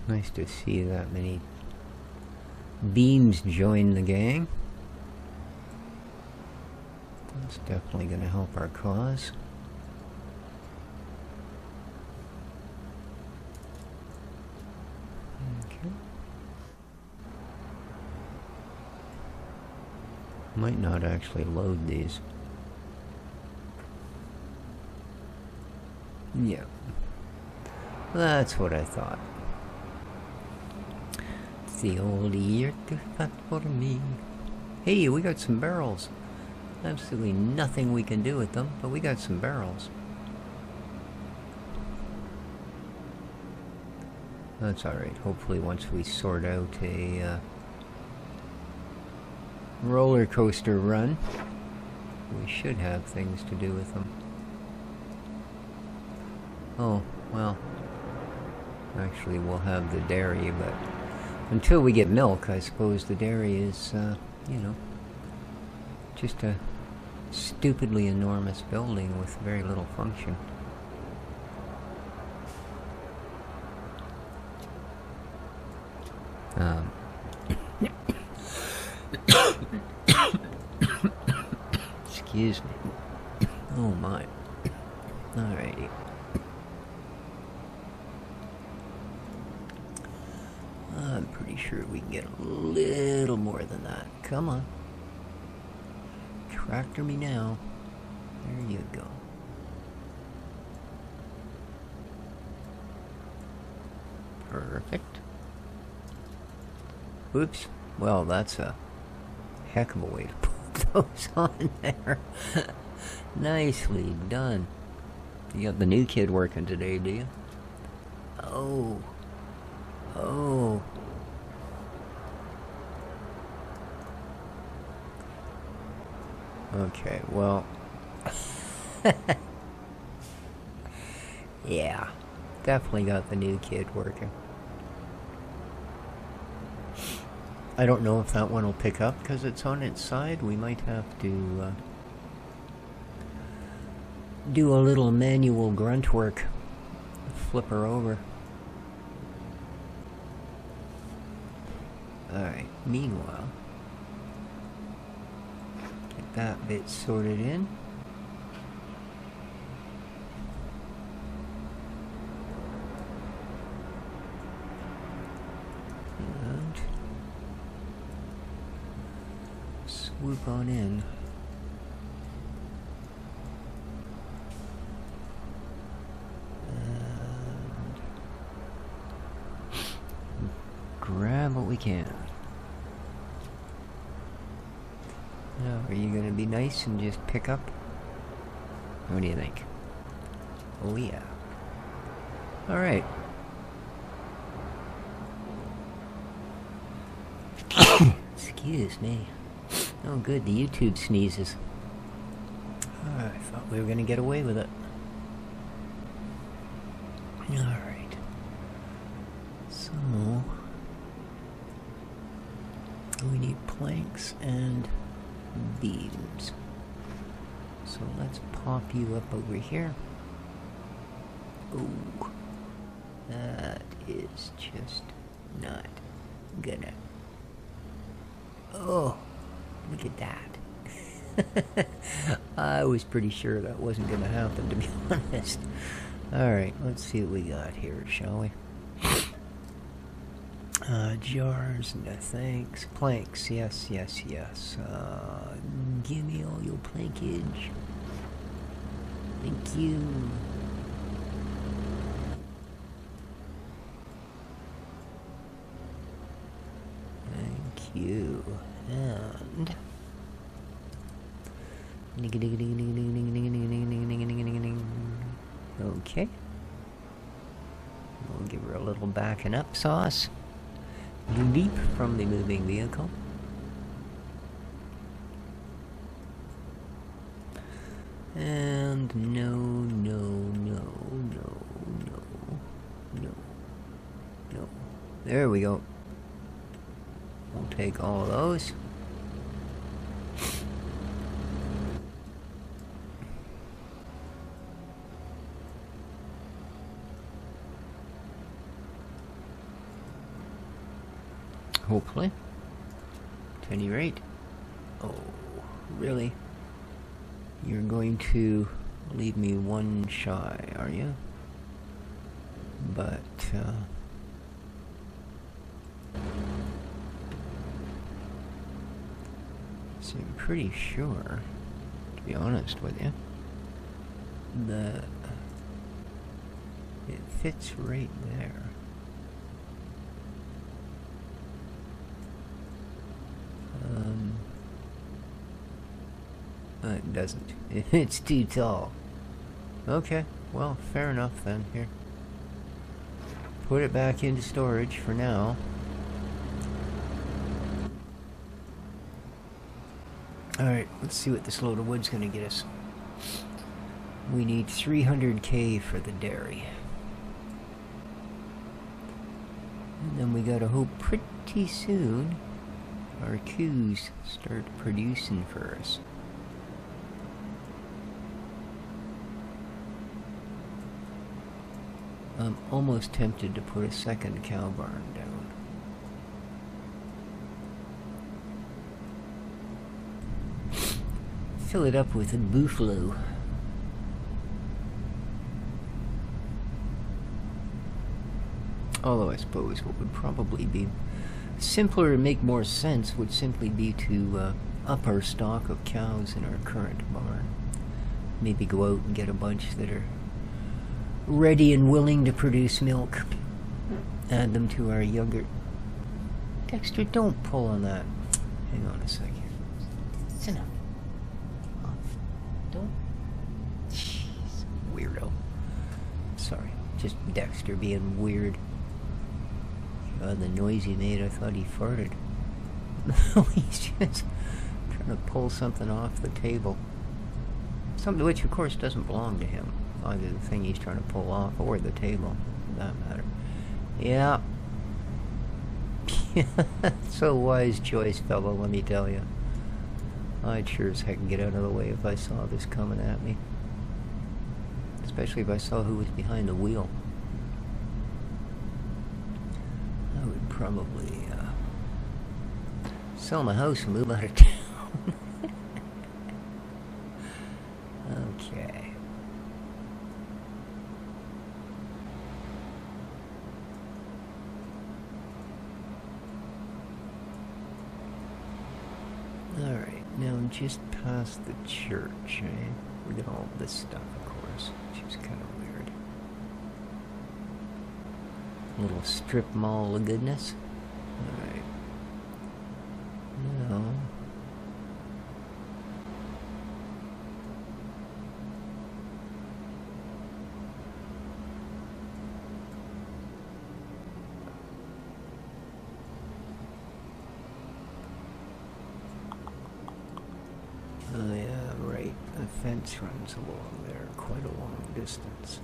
Nice to see that many beams join the gang. That's definitely going to help our cause. Okay. Might not actually load these. Yeah. That's what I thought. The old year too fat for me. Hey, we got some barrels. Absolutely nothing we can do with them, but we got some barrels. That's alright. Hopefully once we sort out a roller coaster run, we should have things to do with them. Oh, well. Actually, we'll have the dairy, but until we get milk, I suppose the dairy is, you know, just a stupidly enormous building with very little function. Excuse me. Oh my. Alrighty. I'm pretty sure we can get a little more than that. Come on. Tractor me now. There you go. Perfect. Oops. Well, that's a heck of a way to put those on there. Nicely done. You got the new kid working today, do you? Oh. Oh. Okay, well. Yeah. Definitely got the new kid working. I don't know if that one will pick up because it's on its side. We might have to do a little manual grunt work. Flip her over. Alright, meanwhile, get that bit sorted in. And swoop on in. Grab what we can. Now, are you going to be nice and just pick up? What do you think? Oh yeah. Alright. Excuse me. Oh good, the YouTube sneezes. I thought we were going to get away with it. Alright. So... we need planks and beams. So let's pop you up over here. Oh, that is just not gonna. Oh, look at that. I was pretty sure that wasn't gonna happen, to be honest. Alright, let's see what we got here, shall we? Jars, no thanks. Planks, yes, yes, yes. Give me all your plankage. Thank you. Thank you. And... okay. We'll give her a little backing up sauce. Leap from the moving vehicle. And no, no, no, no, no, no, no. There we go. We'll take all of those. Hopefully. At any rate. Oh, really? You're going to leave me one shy, are you? But, so I'm pretty sure, to be honest with you, that it fits right there. It doesn't. It's too tall. Okay, well, fair enough then. Here. Put it back into storage for now. Alright, let's see what this load of wood's gonna get us. We need 300k for the dairy. And then we gotta hope pretty soon our coos start producing for us. I'm almost tempted to put a second cow barn down. Fill it up with a buffalo. Although I suppose what would probably be simpler and make more sense would simply be to up our stock of cows in our current barn. Maybe go out and get a bunch that are ready and willing to produce milk. Add them to our yogurt. Dexter, don't pull on that. Hang on a second. It's enough. Oh, don't. Jeez, weirdo. Sorry, just Dexter being weird. God, the noise he made, I thought he farted. No, he's just trying to pull something off the table. Something which, of course, doesn't belong to him. Either the thing he's trying to pull off or the table, for that matter. Yeah. That's a wise choice, fellow, let me tell you. I'd sure as heck get out of the way if I saw this coming at me. Especially if I saw who was behind the wheel. I would probably sell my house and move out of town. Okay. Alright, now just past the church, eh? We got all this stuff, of course, which is kind of weird. Little strip mall of goodness. Alright. Now... oh yeah, right. The fence runs along there quite a long distance.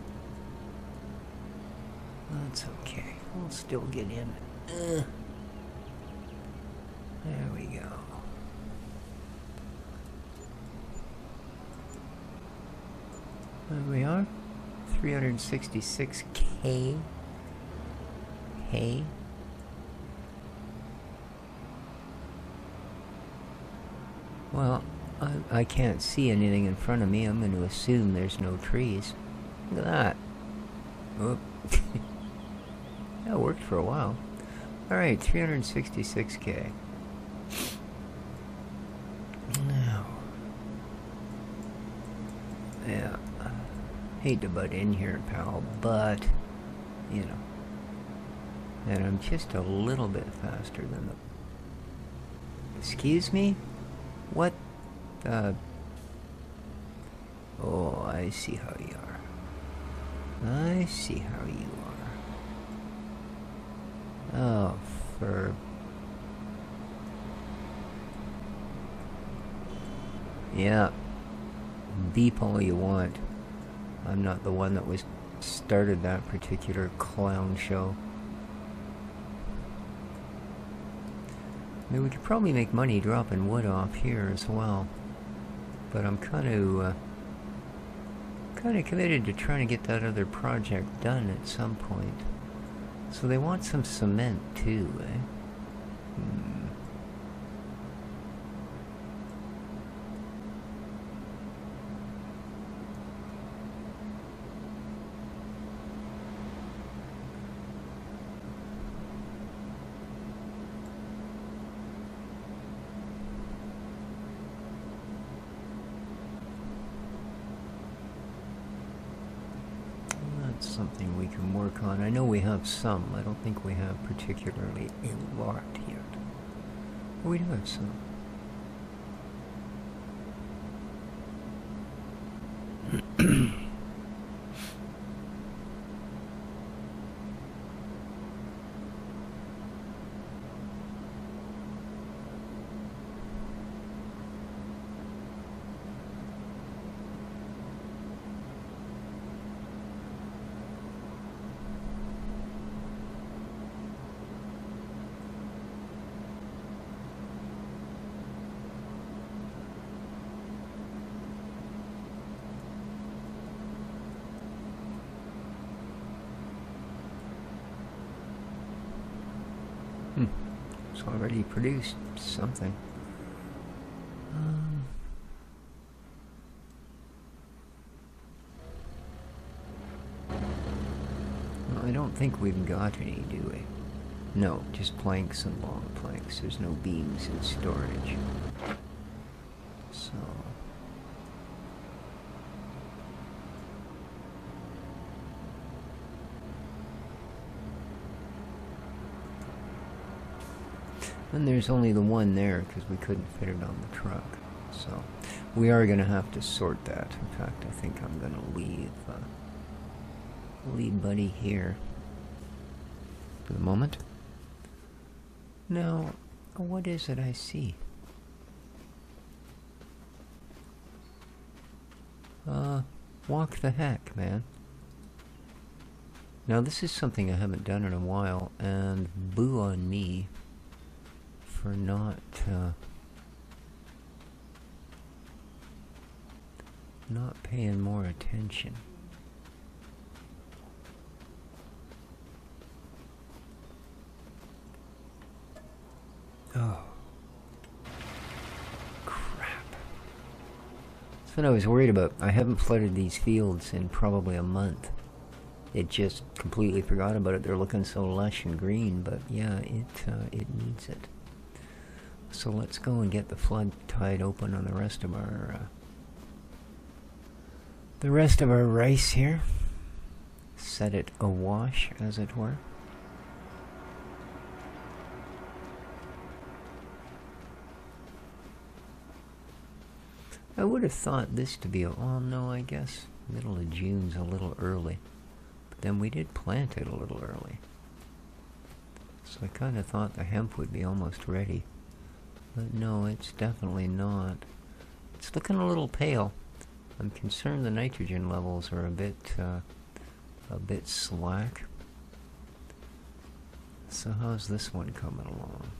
That's okay. We'll still get in. There we go. There we are. 366K. Hey. Well, I can't see anything in front of me. I'm going to assume there's no trees. Look at that. Oop. That worked for a while. Alright, 366K. Now. Yeah. Hate to butt in here, pal, but, you know. And I'm just a little bit faster than the... Excuse me? What the... Oh, I see how you are. I see how you are. Oh, for... Yeah. Beep all you want. I'm not the one that started that particular clown show. I mean, we could probably make money dropping wood off here as well. But I'm kind of committed to trying to get that other project done at some point. So they want some cement too, eh? Something we can work on. I know we have some. I don't think we have particularly a lot yet. But we do have some. It's already produced something. Well, I don't don't think we've got any, do we? No, just planks and long planks. There's no beams in storage. So... and there's only the one there because we couldn't fit it on the truck. So we are going to have to sort that. In fact, I think I'm going to leave Buddy here for the moment. Now, what is it I see? Walk the heck, man. Now this is something I haven't done in a while, and boo on me for not paying more attention. Oh, crap. That's what I was worried about. I haven't flooded these fields in probably a month. It just completely forgot about it. They're looking so lush and green, but yeah, it needs it. So let's go and get the flood tide open on the rest of our rice here. Set it awash, as it were. I would have thought this to be oh no, I guess middle of June's a little early. But then we did plant it a little early. So I kind of thought the hemp would be almost ready. But no, it's definitely not. It's looking a little pale. I'm concerned the nitrogen levels are a bit slack. So how's this one coming along?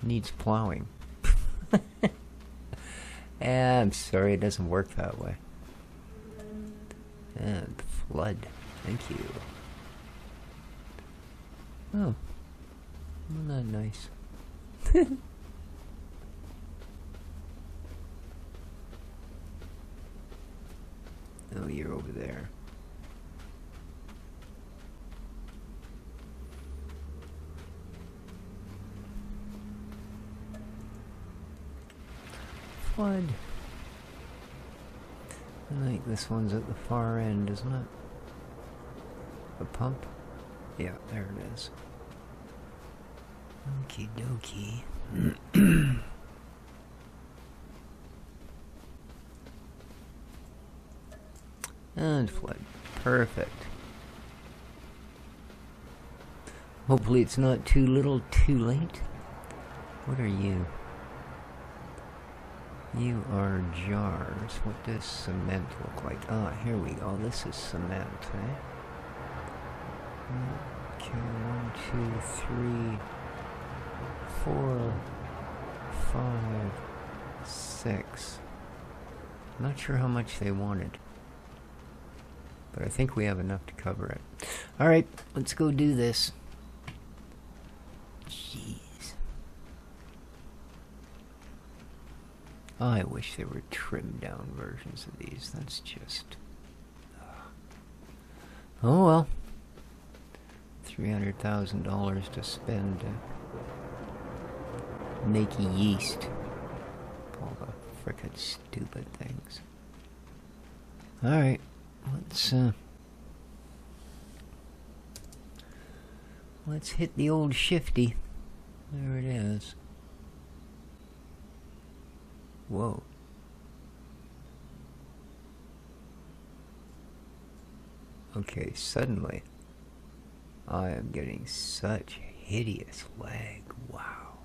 Needs plowing. I'm sorry, it doesn't work that way. And flood. Thank you. Oh. Isn't that nice? Oh, you're over there. Flood. I think this one's at the far end, isn't it? The pump? Yeah, there it is. Okie dokie. And flood. Perfect. Hopefully it's not too little too late. What are you? You are jars. What does cement look like? Ah, here we go. This is cement, eh? Okay, 1, 2, 3, 4, 5, 6. Not sure how much they wanted, but I think we have enough to cover it. Alright, let's go do this. Jeez. I wish there were trimmed down versions of these. That's just... oh well. $300,000 to spend making yeast. All the frickin' stupid things. Alright, let's hit the old shifty. There it is. Whoa. Okay, suddenly I am getting such hideous lag. Wow.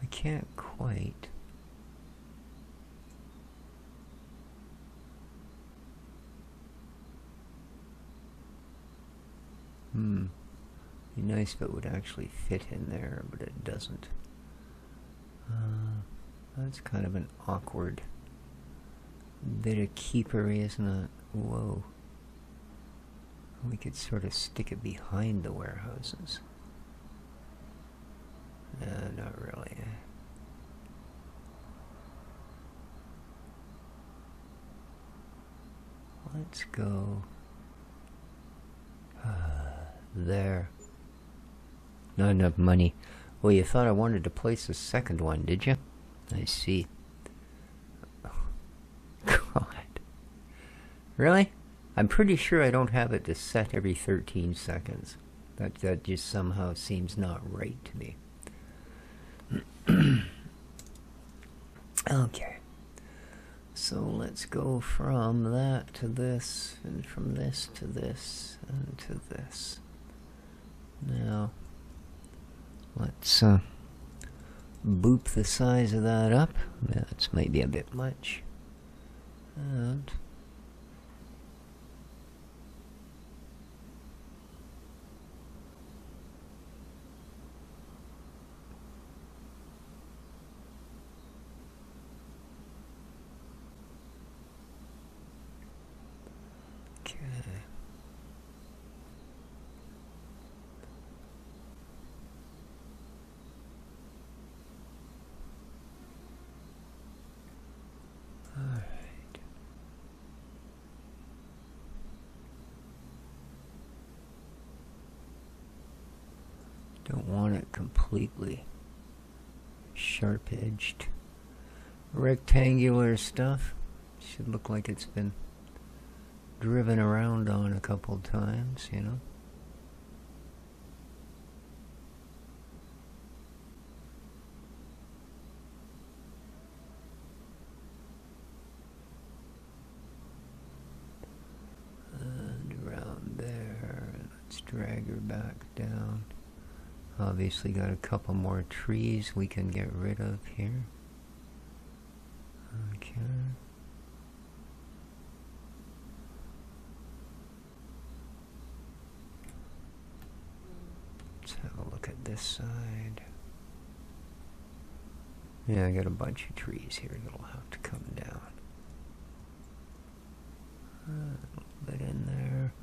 I can't quite. Be nice if it would actually fit in there, but it doesn't. That's kind of an awkward bit of keepery, isn't it? Whoa. We could sort of stick it behind the warehouses. Not really. Let's go there. Not enough money. Well, you thought I wanted to place a second one, did you? I see. God. Really? I'm pretty sure I don't have it to set every 13 seconds. That just somehow seems not right to me. Okay. So let's go from that to this, and from this to this, and to this. Now, let's boop the size of that up. That's maybe a bit much. And don't want it completely sharp-edged. Rectangular stuff should look like it's been driven around on a couple times, you know. And around there, let's drag her back down. Obviously got a couple more trees we can get rid of here. Okay. Let's have a look at this side. Yeah, I got a bunch of trees here that'll have to come down. A little bit in there.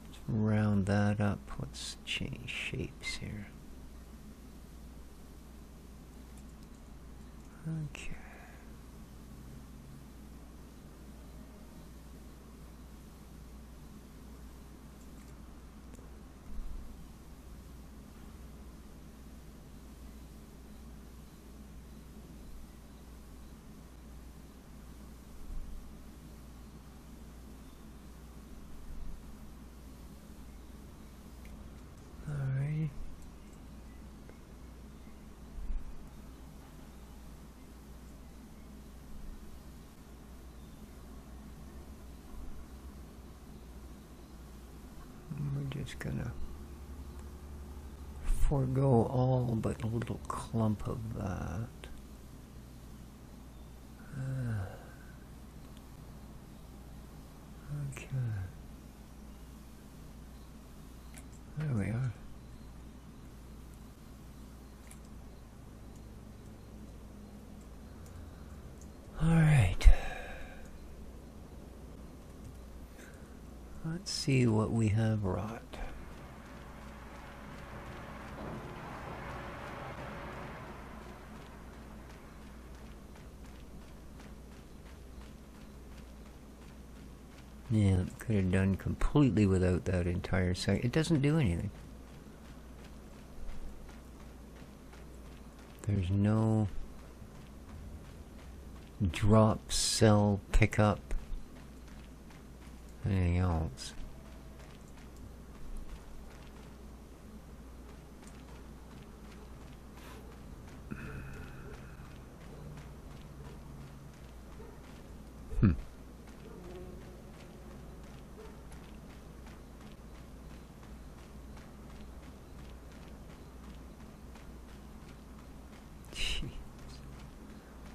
Let's round that up. Let's change shapes here. Okay. Just gonna forego all but a little clump of that. Okay. There we are. All right. Let's see what we have wrought. Yeah, could have done completely without that entire site. It doesn't do anything. There's no drop, sell, pick up, anything else.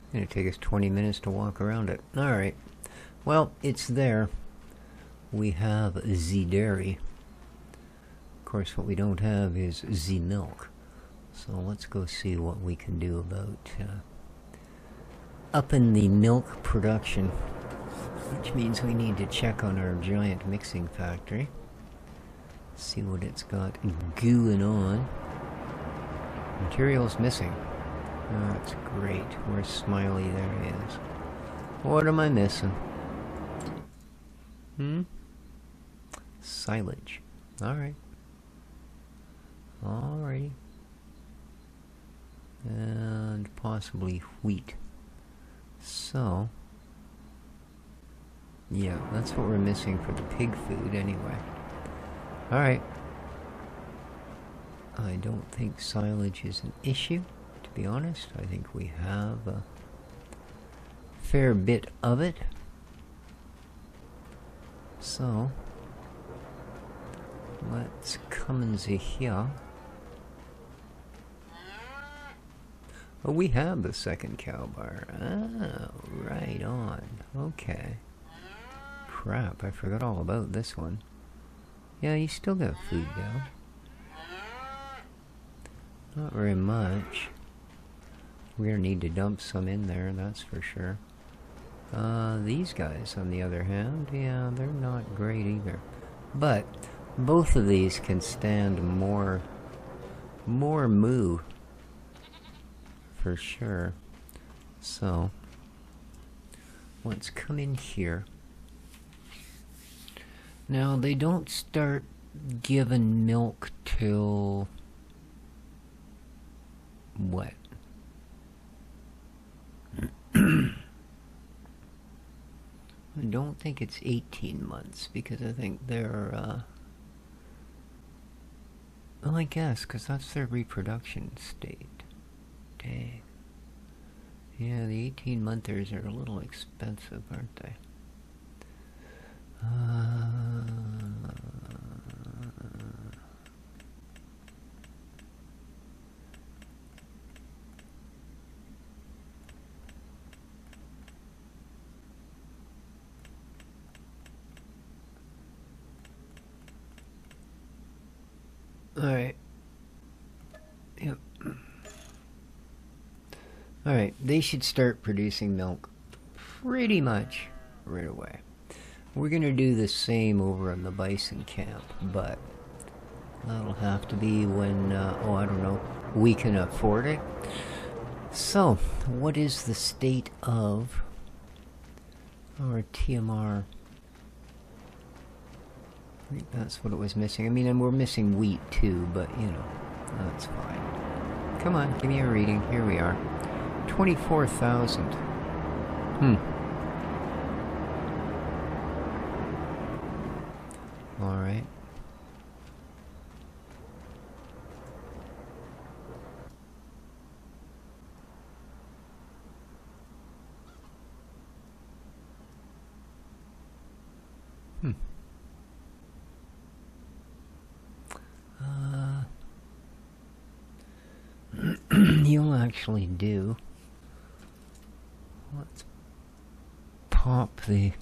It's gonna take us 20 minutes to walk around it. Alright. Well, it's there. We have the dairy. Of course, what we don't have is the milk. So let's go see what we can do about upping the milk production. Which means we need to check on our giant mixing factory. See what it's got going on. Material's missing. Oh, that's great. Where's Smiley? There he is. What am I missing? Silage. Alright. Alrighty. And possibly wheat. So, yeah, that's what we're missing for the pig food anyway. Alright. I don't think silage is an issue, to be honest. I think we have a fair bit of it. So, let's come in here. Oh, we have the second cow bar. Oh, right on. Okay. Crap, I forgot all about this one. Yeah, you still got food down. Not very much. We're gonna need to dump some in there, that's for sure. These guys, on the other hand, yeah, they're not great either. But both of these can stand more moo, for sure. So, let's come in here. Now, they don't start giving milk till... what? I don't think it's 18 months, because I think they're, well, I guess, because that's their reproduction state. Dang. Yeah, the 18-monthers are a little expensive, aren't they? Alright. Yep. Alright, they should start producing milk pretty much right away. We're gonna do the same over in the bison camp, but that'll have to be when, oh, I don't know, we can afford it. So, what is the state of our TMR? I think that's what it was missing. I mean, and we're missing wheat too, but, you know, that's fine. Come on, give me a reading. Here we are. 24,000. Alright. You'll actually do. Let's pop the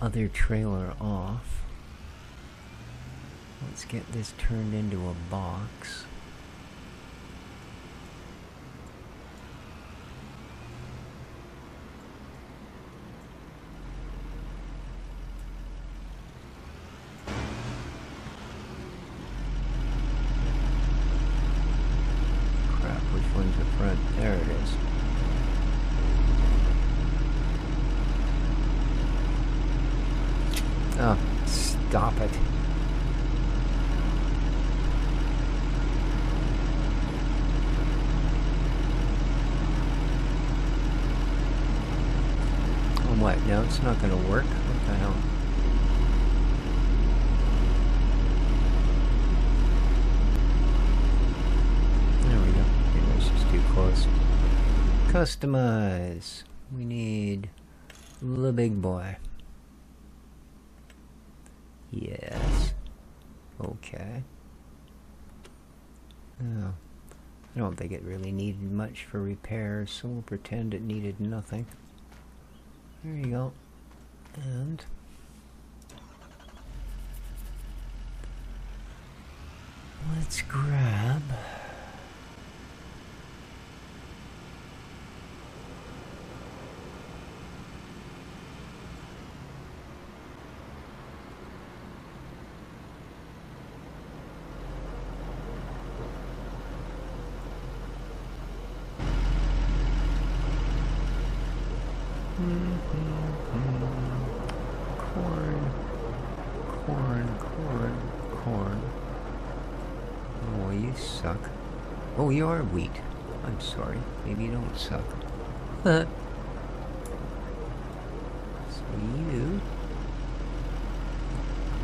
other trailer off. Let's get this turned into a box. There it is. Oh, stop it. Oh, what? No, it's not going to work? What the hell? Close. Customize. We need the big boy. Yes. Okay. Oh. I don't think it really needed much for repairs, so we'll pretend it needed nothing. There you go. And let's grab suck. Oh, you are wheat. I'm sorry. Maybe you don't suck. So you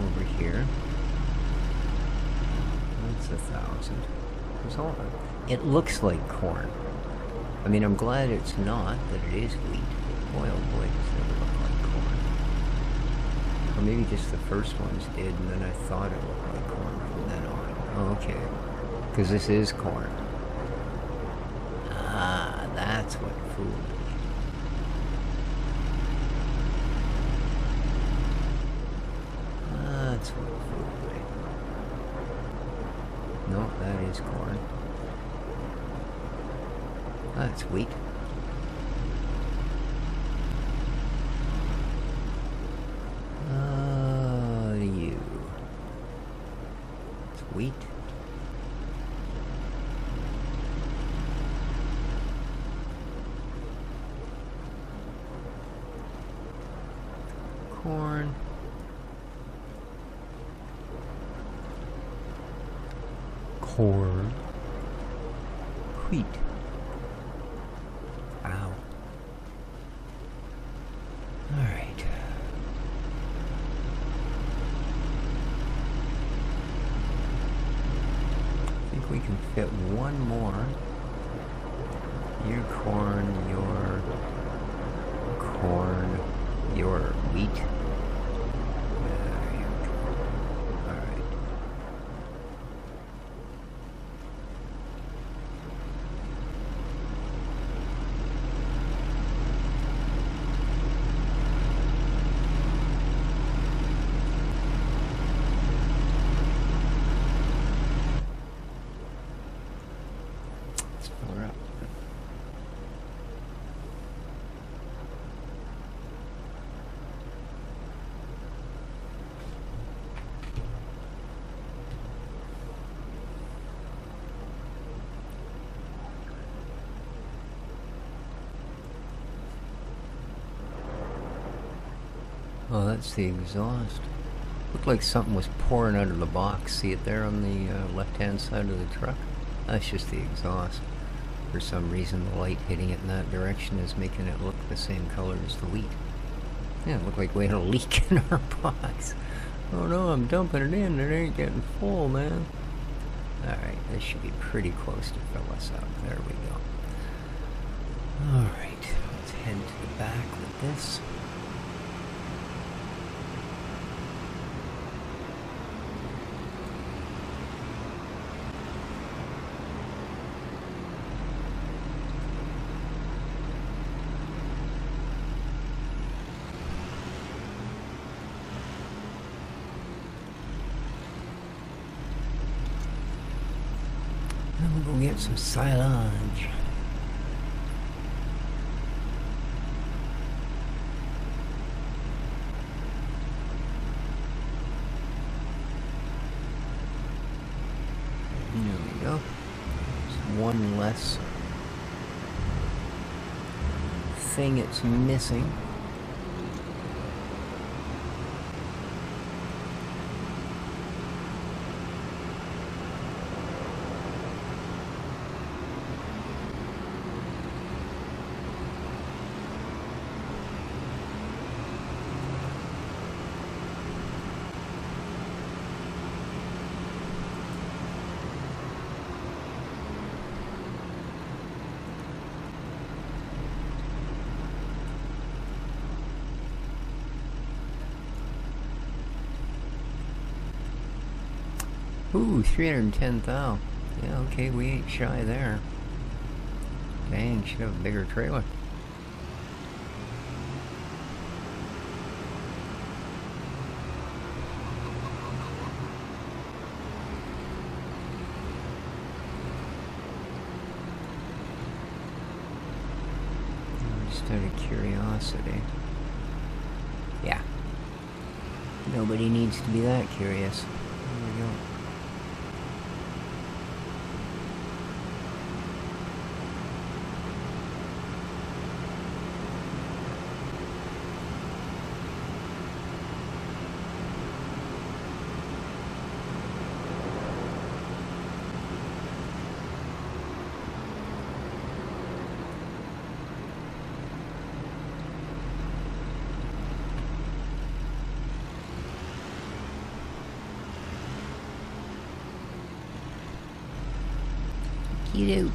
over here. That's 1,000. There's all. It looks like corn. I mean, I'm glad it's not, that it is wheat. Boy, oh boy, does it look like corn. Or maybe just the first ones did, and then I thought it looked like corn from then on. Oh, okay. Because this is corn. Ah, that's what fooled me. That's what fooled me. No, that is corn. That's wheat. You. It's wheat. Corn. Corn. Wheat. Ow. Alright. I think we can fit one more. Your corn, your wheat. There you go. Alright. Let's fill her up. Oh, that's the exhaust. Looked like something was pouring out of the box. See it there on the left-hand side of the truck? That's just the exhaust. For some reason, the light hitting it in that direction is making it look the same color as the wheat. Yeah, it looked like we had a leak in our box. Oh no, I'm dumping it in. It ain't getting full, man. Alright, this should be pretty close to fill us up. There we go. Alright, let's head to the back with this. And we'll go get some silage. There we go. There's one less thing it's missing. Ooh, 310 thou. Yeah, okay, we ain't shy there. Dang, should have a bigger trailer. Just out of curiosity. Yeah. Nobody needs to be that curious. There we go. you do.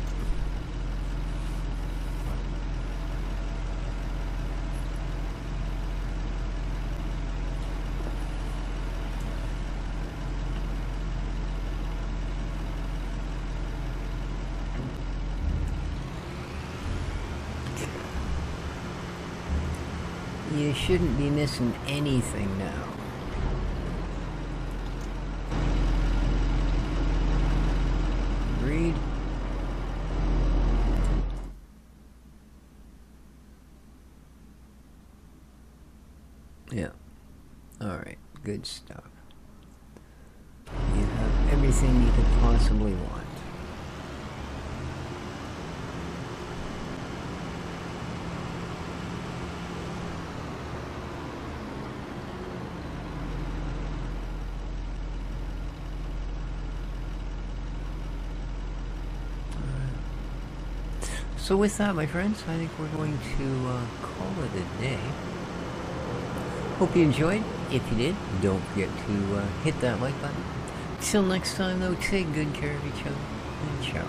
You shouldn't be missing anything now. Agreed. Yeah. Alright, good stuff. You have everything you could possibly want. So with that, my friends, I think we're going to call it a day. Hope you enjoyed. If you did, don't forget to hit that like button. Till next time, though, take good care of each other, and ciao.